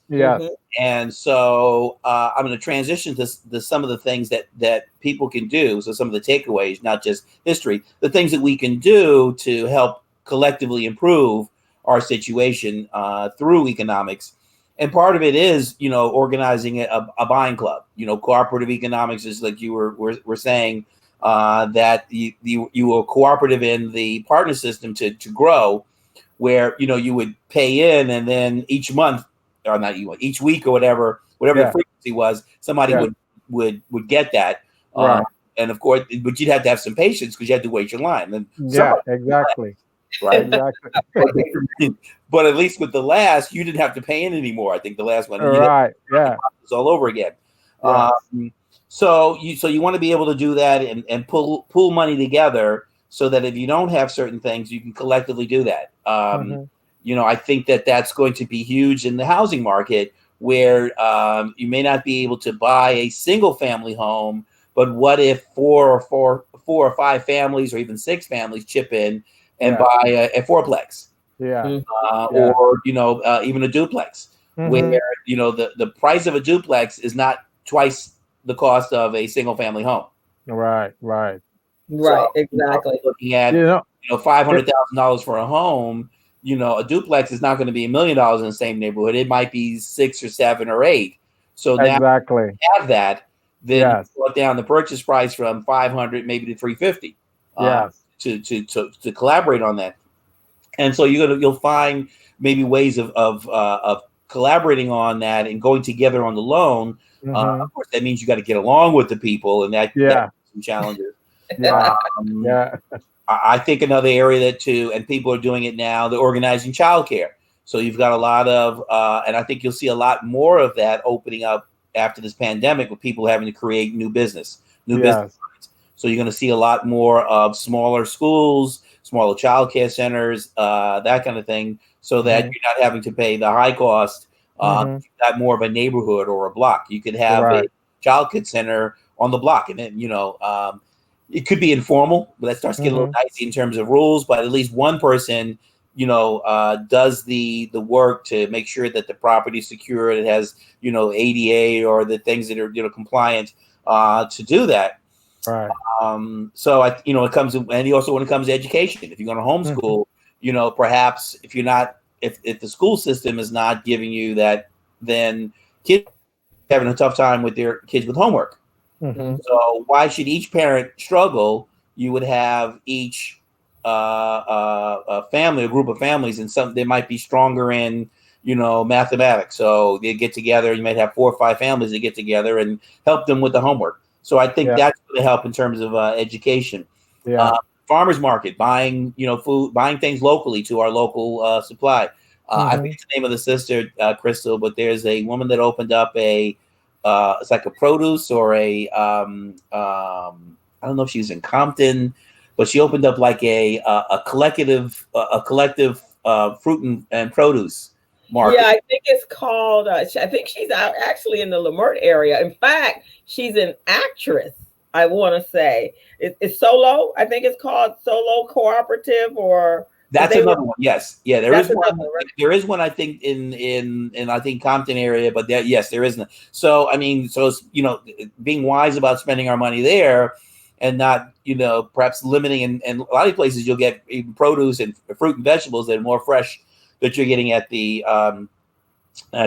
And so I'm going to transition to some of the things that people can do. So some of the takeaways, not just history, the things that we can do to help collectively improve our situation through economics. And part of it is, organizing a buying club. Cooperative economics is like you were saying, that you were cooperative in the partner system to grow, where you would pay in, and then each month, or not each week or whatever the frequency was, somebody would get that. And of course, but you'd have to have some patience because you had to wait your line. And exactly. Right. Exactly. But at least with the last, you didn't have to pay in anymore. I think the last one, it was all over again. So you want to be able to do that and pull money together so that if you don't have certain things, you can collectively do that. I think that's going to be huge in the housing market, where you may not be able to buy a single family home, but what if four or five families or even six families chip in and buy a fourplex? Or even a duplex, where the price of a duplex is not twice the cost of a single family home. Right, exactly. Looking at $500,000 for a home, a duplex is not going to be $1 million in the same neighborhood. It might be 6 or 7 or 8. So now you have that, then you brought down the purchase price from 500 maybe to 350. To collaborate on that. And so you'll find maybe ways of collaborating on that and going together on the loan. Of course, that means you got to get along with the people, and that's some challenges. I think another area that too, and people are doing it now, they're organizing childcare. So you've got a lot of, and I think you'll see a lot more of that opening up after this pandemic, with people having to create new business. So you're going to see a lot more of smaller schools, smaller childcare centers, that kind of thing, so that you're not having to pay the high cost. You've got more of a neighborhood or a block. You could have a childcare center on the block, and then it could be informal, but that starts to get a little dicey in terms of rules. But at least one person, does the work to make sure that the property is secure. It has ADA or the things that are compliant to do that. So it comes, and also when it comes to education, if you're going to homeschool, perhaps if you're not, if the school system is not giving you that, then kids are having a tough time with their kids with homework. So why should each parent struggle? You would have each a family, a group of families, and some they might be stronger in mathematics. So they get together. You might have 4 or 5 families that get together and help them with the homework. So I think that's going to help in terms of education. Farmers market, buying food, buying things locally to our local supply. I think it's the name of the sister, Crystal, but there's a woman that opened up it's like a produce or I don't know if she was in Compton, but she opened up like a collective fruit and produce market. Yeah, I think it's called. I think she's out actually in the Lamert area. In fact, she's an actress. I want to say it's Solo. I think it's called Solo Cooperative, or that's another one. Yes, there is one. Right? There is one I think in I think Compton area, but there isn't. So I mean, it's, being wise about spending our money there, and not perhaps limiting. And a lot of places you'll get even produce and fruit and vegetables that are more fresh that you're getting at the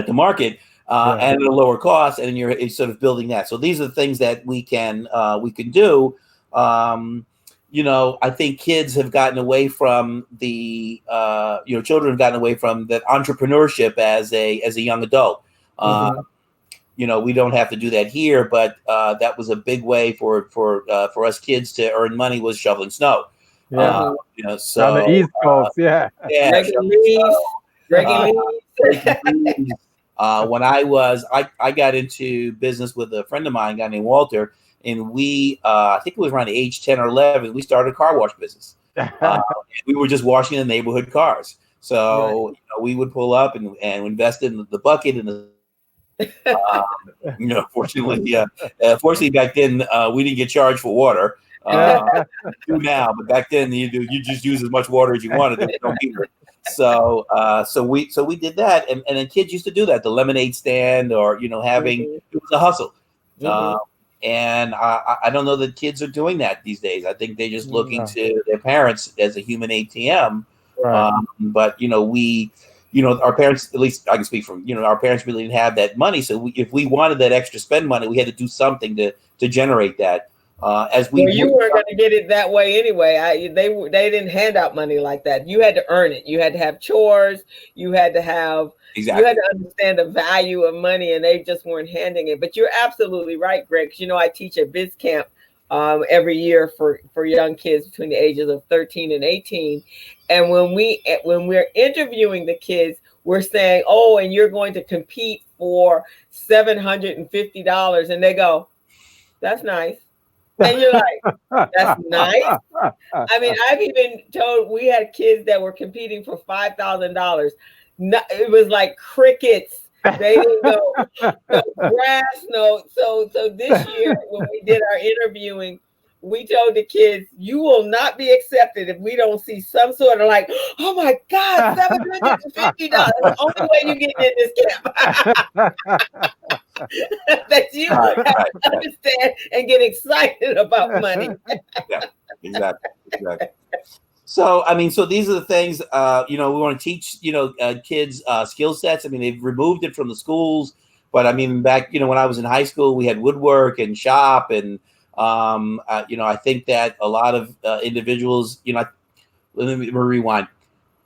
market. And at a lower cost, and you're sort of building that. So these are the things that we can do. I think kids have gotten away from the children have gotten away from that entrepreneurship as a young adult. we don't have to do that here, but that was a big way for us kids to earn money, was shoveling snow. Yeah. So On the East Coast, yeah. Breaking leaves. When I got into business with a friend of mine, a guy named Walter, and we, I think it was around age 10 or 11, we started a car wash business. We were just washing the neighborhood cars. So we would pull up and invest in the bucket and the fortunately back then we didn't get charged for water. Do now, but back then you just use as much water as you wanted. There was no meter. So we did that, and then kids used to do that, the lemonade stand, or having it was a hustle. And I don't know that kids are doing that these days. I think they're just looking to their parents as a human ATM. Right. But our parents, at least I can speak from, our parents really didn't have that money. So if we wanted that extra spend money, we had to do something to generate that. You weren't going to get it that way anyway. They didn't hand out money like that. You had to earn it. You had to have chores. You had to have. Exactly. You had to understand the value of money, and they just weren't handing it. But you're absolutely right, Greg. Because I teach at Biz Camp every year for young kids between the ages of 13 and 18. And when we're interviewing the kids, we're saying, "Oh, and you're going to compete for $750," and they go, "That's nice." And you're like, "That's nice." I mean, I've even told, we had kids that were competing for $5,000. It was like crickets. They didn't go no grass, no. So this year when we did our interviewing, we told the kids, "You will not be accepted if we don't see some sort of like, oh my God, $750. The only way you get in this camp." That you understand and get excited about money. Yeah, exactly. So, so these are the things, we want to teach, kids skill sets. I mean, they've removed it from the schools, but back, when I was in high school, we had woodwork and shop. And, I think that a lot of individuals, let me rewind.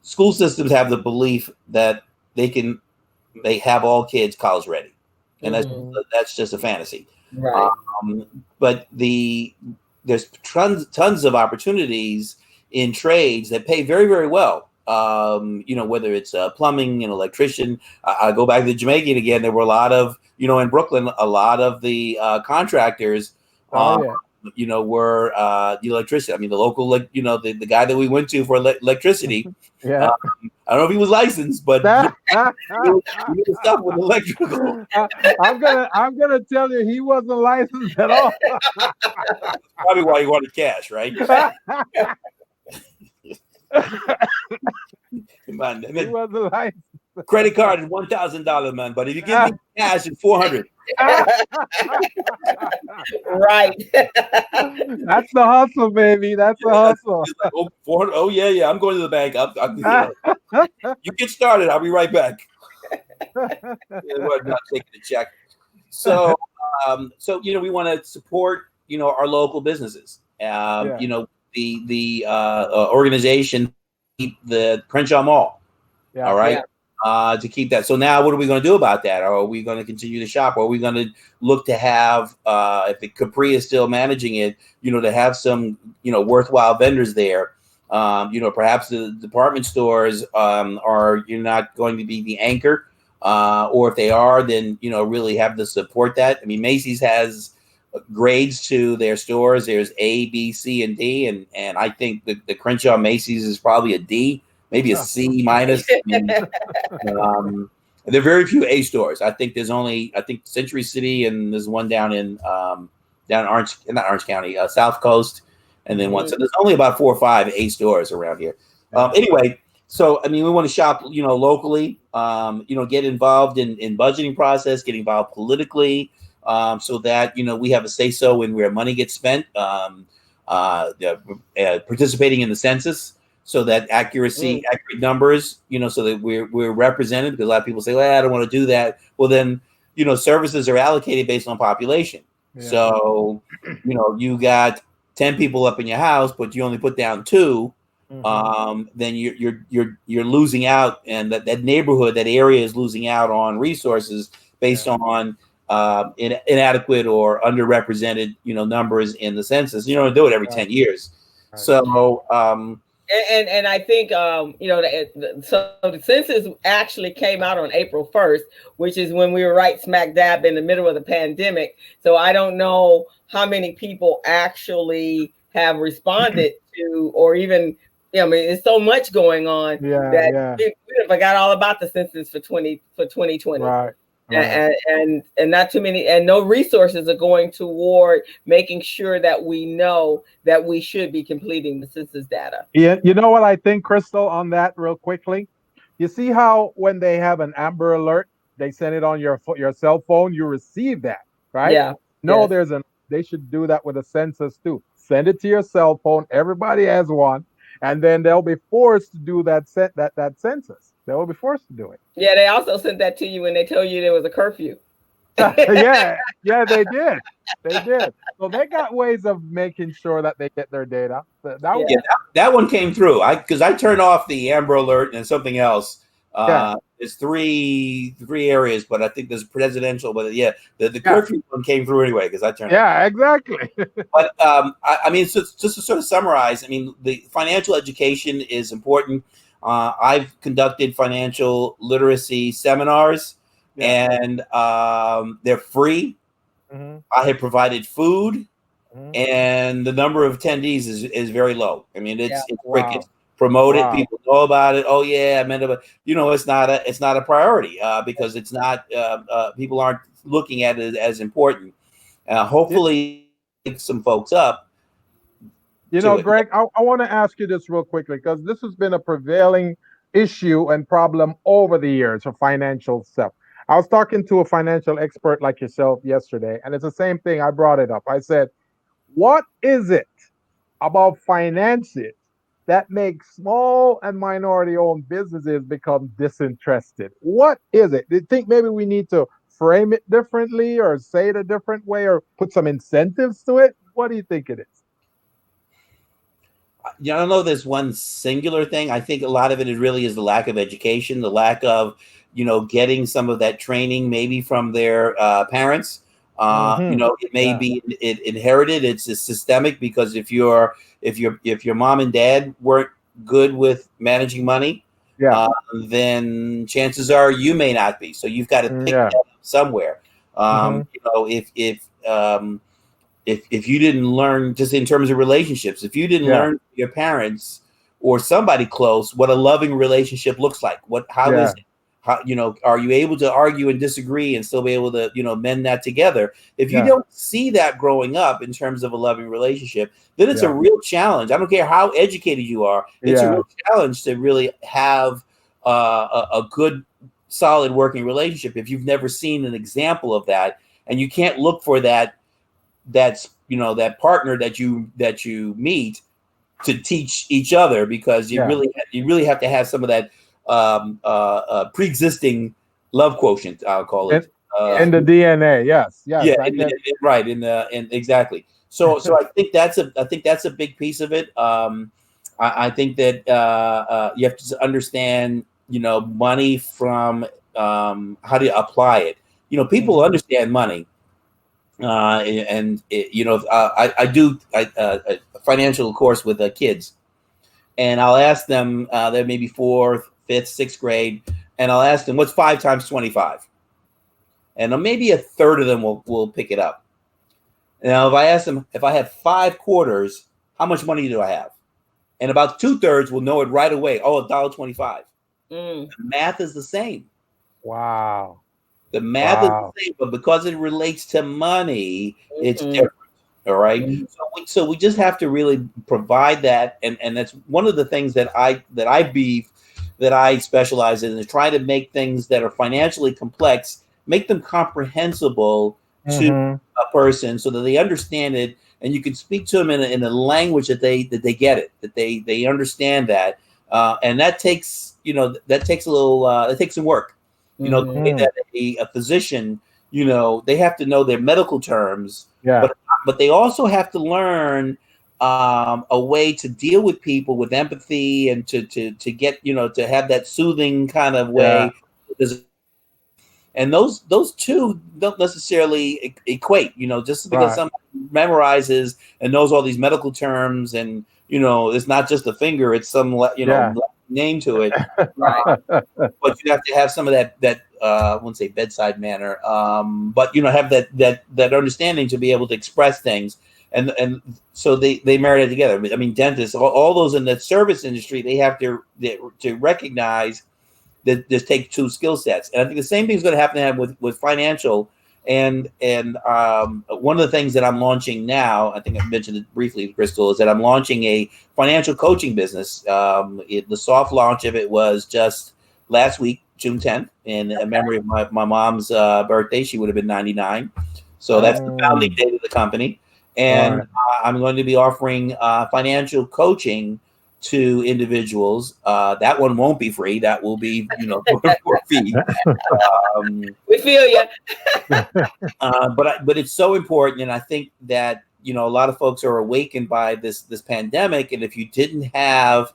School systems have the belief that they have all kids college ready. And that's just a fantasy. Right. But there's tons of opportunities in trades that pay very, very well. Whether it's plumbing and electrician. I go back to Jamaican again. There were a lot of, in Brooklyn, a lot of the contractors were the electrician. The local, the guy that we went to for electricity. Yeah. I don't know if he was licensed, but he was stuff with electrical. I'm gonna tell you, he wasn't licensed at all. Probably why he wanted cash, right? Come on, He wasn't licensed. Credit card is $1,000, man. But if you give me cash, it's $400. Right. That's the hustle, baby. That's the hustle. Like, oh, $400. Oh yeah. I'm going to the bank. You get started. I'll be right back. We're not taking a check. So we want to support our local businesses. The organization, the Crenshaw Mall. Yeah. All right. Yeah. To keep that. So now what are we going to do about that? Or are we going to continue to shop? Or are we going to look to have, if the Capri is still managing it, to have some, worthwhile vendors there? Perhaps the department stores are not going to be the anchor. Or if they are, then, really have to support that. Macy's has grades to their stores. There's A, B, C, and D. And I think the Crenshaw Macy's is probably a D. Maybe a C minus. There are very few A stores. I think there's only Century City, and there's one down in not Orange County, South Coast, and then one. So there's only about 4 or 5 A stores around here. Anyway, so we want to shop, locally. Get involved in budgeting process, get involved politically, so that we have a say so in where money gets spent. Participating in the census. So that accurate numbers, so that we're represented, because a lot of people say, well, I don't want to do that. Well, then, services are allocated based on population. Yeah. So, you got 10 people up in your house, but you only put down 2, then you're losing out, and that neighborhood, that area is losing out on resources based on inadequate or underrepresented, numbers in the census. You don't do it every 10 years. Right. So, and I think so the census actually came out on April 1st, which is when we were right smack dab in the middle of the pandemic. So I don't know how many people actually have responded to, or even, I mean, there's so much going on that we forgot all about the census for 2020. Right. And not too many, and no resources are going toward making sure that we know that we should be completing the census data. Yeah, you know what I think, Crystal, on that real quickly? You see how when they have an Amber Alert, they send it on your cell phone, you receive that, right? Yeah. No, they should do that with a census too. Send it to your cell phone. Everybody has one, and then they'll be forced to do that census. They will be forced to do it. Yeah, they also sent that to you when they told you there was a curfew. yeah, they did. So they got ways of making sure that they get their data. That one came through. Because I turned off the Amber Alert and something else. It's three areas, but I think there's presidential. But the curfew one came through anyway because I turned. Yeah, exactly. But I mean, so just to sort of summarize, I mean, the financial education is important. I've conducted financial literacy seminars, and they're free. Mm-hmm. I have provided food, and the number of attendees is very low. I mean, it's crickets. Promote it, people know about it. Oh yeah, I meant about, it's not a priority because it's not people aren't looking at it as important. Hopefully, pick some folks up. Greg, I want to ask you this real quickly because this has been a prevailing issue and problem over the years for financial stuff. I was talking to a financial expert like yourself yesterday, and it's the same thing. I brought it up. I said, what is it about finances that makes small and minority-owned businesses become disinterested? What is it? Do you think maybe we need to frame it differently or say it a different way or put some incentives to it? What do you think it is? I don't know. There's one singular thing. I think a lot of it really is the lack of education, the lack of, getting some of that training maybe from their parents. It may be inherited. It's systemic because if your mom and dad weren't good with managing money, then chances are you may not be. So you've got to pick that up somewhere. If you didn't learn, just in terms of relationships, if you didn't learn from your parents or somebody close what a loving relationship looks like, how is it? How, are you able to argue and disagree and still be able to, mend that together? If you don't see that growing up in terms of a loving relationship, then it's a real challenge. I don't care how educated you are. It's a real challenge to really have a good, solid working relationship if you've never seen an example of that, and you can't look for that partner that you meet to teach each other, because you really have to have some of that pre-existing love quotient, I'll call it, in the DNA. Yes. Right. Exactly. So I think that's a big piece of it. I think that you have to understand, money from how to apply it. People understand money. I do a financial course with kids, and I'll ask them, they're maybe 4th, 5th, 6th grade, and I'll ask them, what's 5 times 25? And maybe a third of them will pick it up. Now, if I ask them, if I have 5 quarters, how much money do I have? And about 2/3 will know it right away. Oh, $1.25. The math is the same. Wow. The math is the same, but because it relates to money, it's different. All right. So we just have to really provide that, and that's one of the things that I specialize in, is try to make things that are financially complex, make them comprehensible to a person so that they understand it, and you can speak to them in a language that they get it, that they understand that, and that takes a little it takes some work. The way that a physician, they have to know their medical terms, but they also have to learn a way to deal with people with empathy, and to get, to have that soothing kind of way. And those two don't necessarily equate. Just because someone memorizes and knows all these medical terms, and it's not just a finger; it's some name to it. But you have to have some of that I wouldn't say bedside manner, but have that understanding to be able to express things. And so they marry it together. I mean, dentists, all those in the service industry, they have to recognize that this takes two skill sets. And I think the same thing is going to happen with financial. And one of the things that I'm launching now, I think I mentioned it briefly, Crystal, is that I'm launching a financial coaching business. The soft launch of it was just last week, June 10th, in memory of my mom's birthday. She would have been 99. So that's the founding date of the company. And I'm going to be offering financial coaching to individuals. That one won't be free. That will be, for fee. We feel you. But it's so important. And I think that, a lot of folks are awakened by this pandemic. And if you didn't have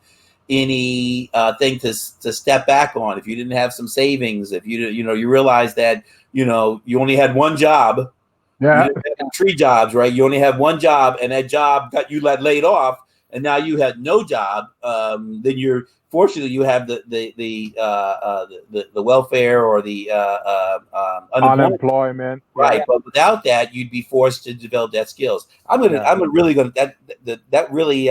any thing to step back on, if you didn't have some savings, if you realize that, you only had one job, you didn't have 3 jobs, right? You only have one job, and that job got you laid off, and now you had no job. Then fortunately you have the welfare or the unemployment, right? But without that, you'd be forced to develop that skills. That really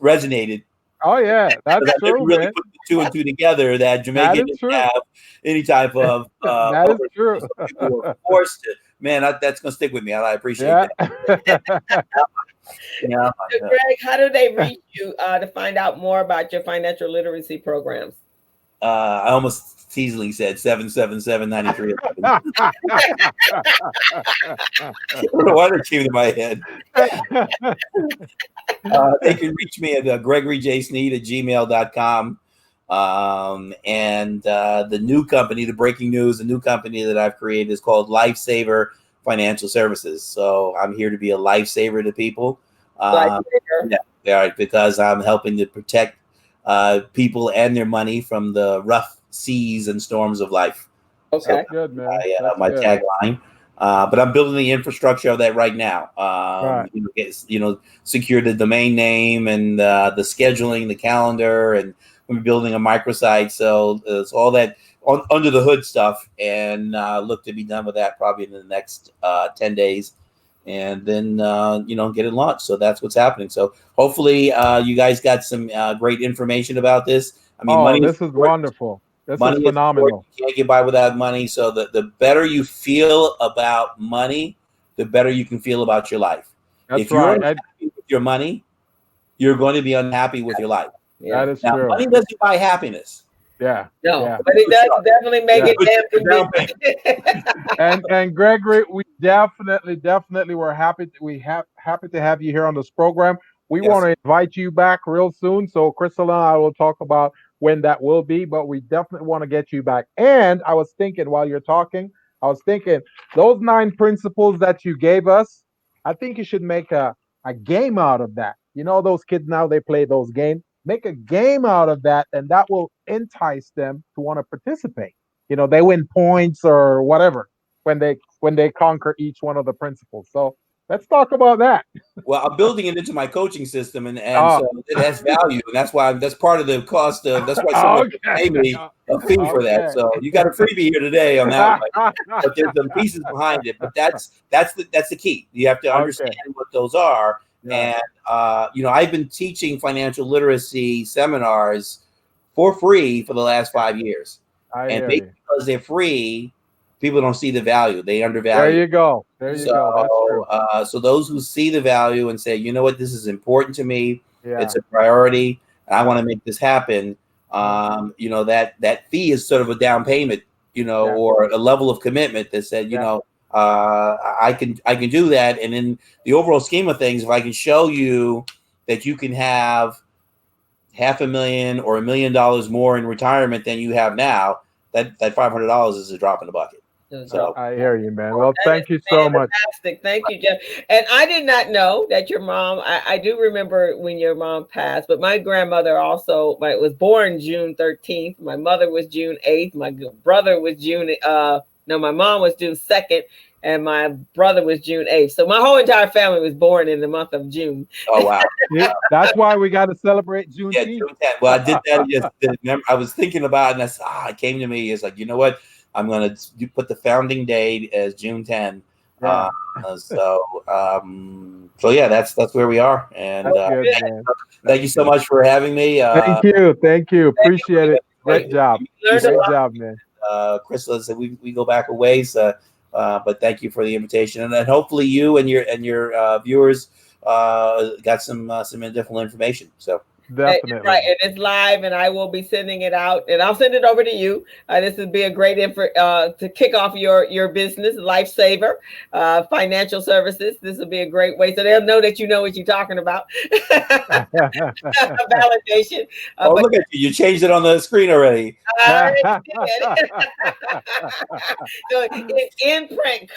resonated. Oh yeah, that's true, really man. Put the 2 and 2 together that Jamaican didn't have any type of. That is true. People were forced to. Man, that's gonna stick with me. I appreciate that. So Greg, how do they reach you to find out more about your financial literacy programs? I almost teasingly said 777-93. Why did it came to my head? They can reach me at Gregory J. Sneed at gmail.com. And the new company, the breaking news, the new company that I've created is called LiverSaver Financial Services. So I'm here to be a lifesaver to people. Because I'm helping to protect people and their money from the rough seas and storms of life. Okay, so good, man. My tagline. But I'm building the infrastructure of that right now. Secure the domain name and the scheduling, the calendar, and we're building a microsite. So it's all that under the hood stuff, and look to be done with that probably in the next 10 days. And then, get it launched. So that's what's happening. So hopefully you guys got some great information about this. I mean, money this is wonderful. This is phenomenal. You can't get by without money. So the better you feel about money, the better you can feel about your life. If you're unhappy with your money, you're going to be unhappy with your life. Yeah. That is true. Money doesn't buy happiness. Yeah. But it does definitely make it damn. And Gregory, we definitely we're happy to have you here on this program. We want to invite you back real soon. So Crystal and I will talk about when that will be, but we definitely want to get you back. And I was thinking while you're talking, those 9 principles that you gave us, I think you should make a game out of that. Those kids now, they play those games. Make a game out of that, and that will entice them to want to participate. They win points or whatever when they conquer each one of the principles. So let's talk about that. Well, I'm building it into my coaching system, and so it has value, and that's part of the cost of. That's why someone paid me a fee for that. So you got a freebie here today on that one, but there's some pieces behind it. But that's the key. You have to understand what those are. And I've been teaching financial literacy seminars for free for the last 5 years, because they're free, people don't see the value. They undervalue. There you go. That's true. So those who see the value and say, you know what, this is important to me. It's a priority, and I want to make this happen. That fee is sort of a down payment, or a level of commitment that said, I can do that. And in the overall scheme of things, if I can show you that you can have $500,000 or $1 million more in retirement than you have now, that $500 is a drop in the bucket. So I hear you, man. Well, thank you so much. Fantastic. Thank you, Jeff. And I did not know that your mom, I do remember when your mom passed, but my grandmother also was born June 13th. My mother was June 8th. My brother was June No, my mom was June 2nd, and my brother was June 8th. So my whole entire family was born in the month of June. Oh, wow. Yeah, that's why we got to celebrate Juneteenth. Yeah, June 10th. Well, I did that yesterday. Remember, I was thinking about it, and it came to me. It's like, you know what? I'm going to put the founding date as June 10. Yeah. So yeah, that's where we are. And Good, man. thank you so much for having me. Thank you. Appreciate it. Great job. Great job, man. Chris, said we go back a ways, but thank you for the invitation, and then hopefully you and your viewers got some different information. So definitely right, and it's live, and I will be sending it out, and I'll send it over to you. This would be a great to kick off your business, LiverSaver Financial Services. This will be a great way, so they'll know that you know what you're talking about. Validation. Look at you! You changed it on the screen already. So it's imprint,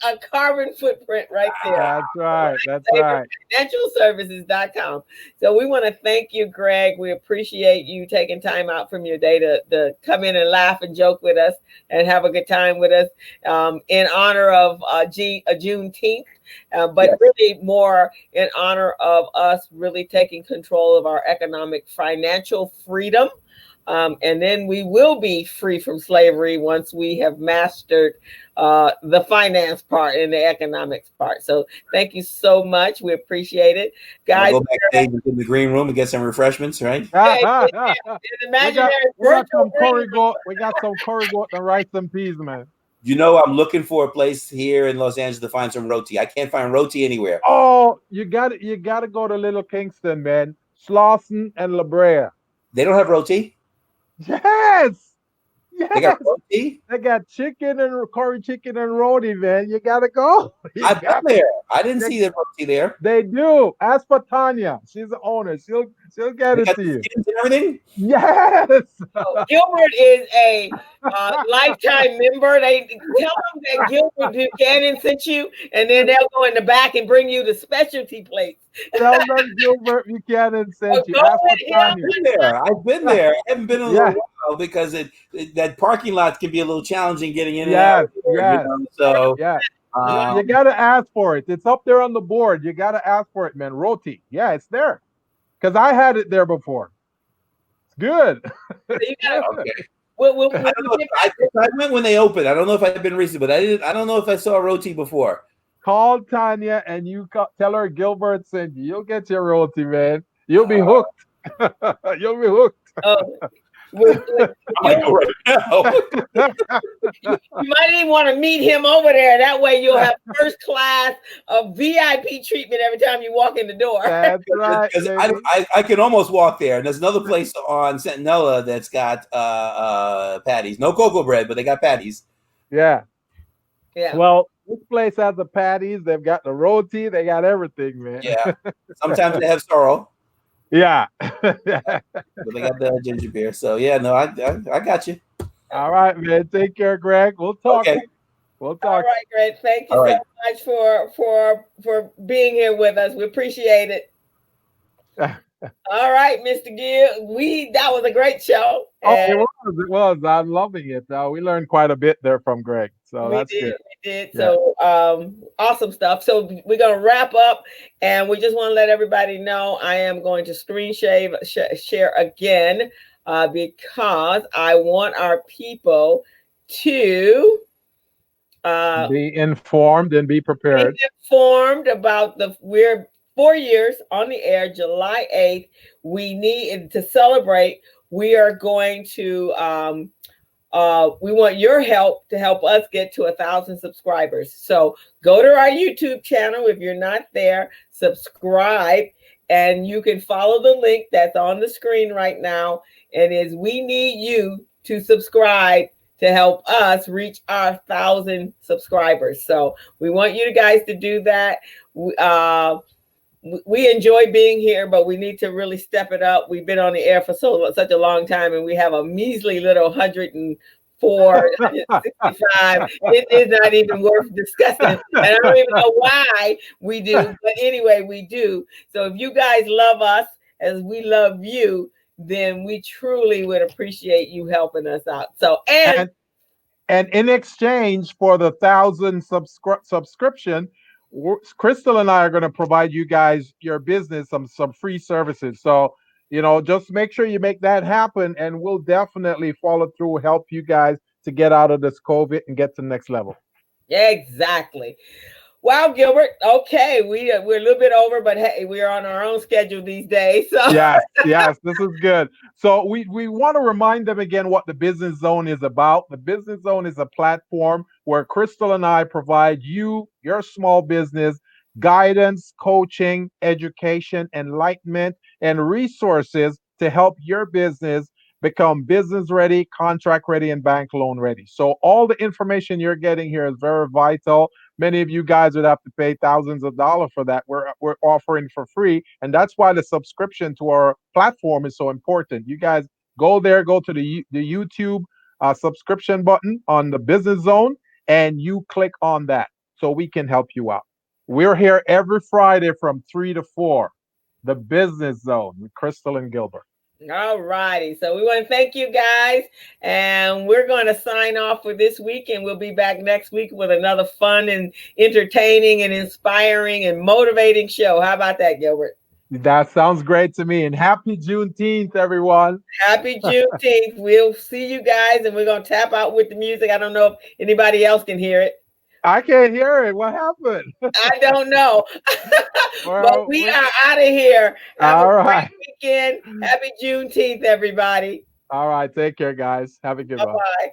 a carbon footprint right there. That's right. That's right. FinancialServices.com. So we want to thank you, Greg. We appreciate you taking time out from your day to come in and laugh and joke with us and have a good time with us in honor of Juneteenth, but really more in honor of us really taking control of our economic financial freedom. And then we will be free from slavery once we have mastered the finance part and the economics part. So thank you so much. We appreciate it. Guys, go backstage in the green room and get some refreshments, right? We got some curry goat and rice and peas, man. You know, I'm looking for a place here in Los Angeles to find some roti. I can't find roti anywhere. Oh, you got to go to Little Kingston, man. Slauson and La Brea. They don't have roti? Yes. They got roti? They got chicken and curry chicken and roti, man. You got to go. I've been there. I didn't see the roti there. They do. Ask for Tanya. She's the owner. She'll get it to you. And everything? Yes. So Gilbert is a lifetime member. They tell them that Gilbert Buchanan sent you, and then they'll go in the back and bring you the specialty plates. Tell them Gilbert Buchanan sent you. Ask for Tanya. I've been there. I haven't been in a little while because that parking lot can be a little challenging getting in and out. Yes. So you got to ask for it. It's up there on the board. You got to ask for it, man. Roti. Yeah, it's there. Because I had it there before. It's good. Okay. I went when they opened. I don't know if I've been recently, but I don't know if I saw roti before. Call Tanya and you tell her Gilbert sent you. You'll get your roti, man. You'll be hooked. You'll be hooked. I go right now. You might even want to meet him over there. That way you'll have first class of VIP treatment every time you walk in the door. That's right. I can almost walk there. And there's another place on Centinela that's got patties. No cocoa bread, but they got patties. Yeah. Yeah. Well, this place has the patties. They've got the roti. They got everything, man. Yeah. Sometimes they have sorrel. Yeah. But they got the ginger beer. So yeah, no, I got you. All right, man. Take care, Greg. We'll talk. Okay. We'll talk. All right, Greg. Thank you so much for being here with us. We appreciate it. All right, Mr. Gill. That was a great show. It was. I'm loving it. We learned quite a bit there from Greg. So that's good. We did. Yeah. So awesome stuff. So we're gonna wrap up, and we just want to let everybody know I am going to screen share again because I want our people to be informed and be prepared. Be informed about we're 4 years on the air, July 8th. We need to celebrate. We are going to, we want your help to help us get to 1,000 subscribers. So go to our YouTube channel. If you're not there, subscribe, and you can follow the link that's on the screen right now. And we need you to subscribe to help us reach our 1,000 subscribers. So we want you guys to do that. We enjoy being here, but we need to really step it up. We've been on the air for such a long time, and we have a measly little 104, 165. It is not even worth discussing. And I don't even know why we do, but anyway, we do. So if you guys love us as we love you, then we truly would appreciate you helping us out. So, And in exchange for the 1,000 subscription, Crystal and I are going to provide you guys, your business, some free services. So, just make sure you make that happen, and we'll definitely follow through, help you guys to get out of this COVID and get to the next level. Exactly. Wow, Gilbert. Okay, we're a little bit over, but hey, we're on our own schedule these days. So Yes, this is good. So we want to remind them again what the Business Zone is about. The Business Zone is a platform where Crystal and I provide you, your small business, guidance, coaching, education, enlightenment, and resources to help your business become business ready, contract ready, and bank loan ready. So all the information you're getting here is very vital. Many of you guys would have to pay thousands of dollars for that. We're offering for free, and that's why the subscription to our platform is so important. You guys go there, go to the YouTube subscription button on the Business Zone, and you click on that so we can help you out. We're here every Friday from 3 to 4. The Business Zone with Crystal and Gilbert. All righty. So we want to thank you guys, and we're going to sign off for this week, and we'll be back next week with another fun and entertaining and inspiring and motivating show. How about that, Gilbert? That sounds great to me. And happy Juneteenth, everyone. Happy Juneteenth. We'll see you guys, and we're going to tap out with the music. I don't know if anybody else can hear it. I can't hear it. What happened? I don't know. But we are out of here. Have a great weekend. Happy Juneteenth, everybody. All right. Take care, guys. Have a good one. Bye-bye.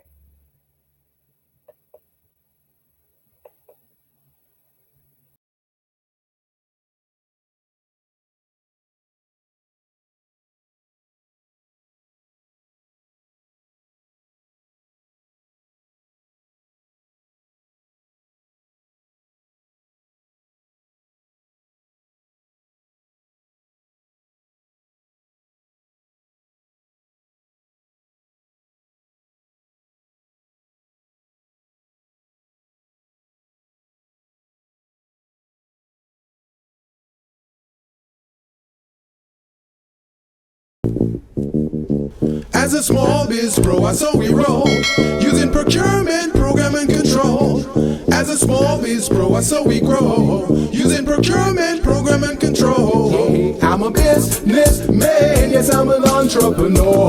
As a small biz pro, I saw we roll, using procurement, program, and control. As a small biz pro, I saw we grow, using procurement, program, and control. I'm a businessman, yes, I'm an entrepreneur.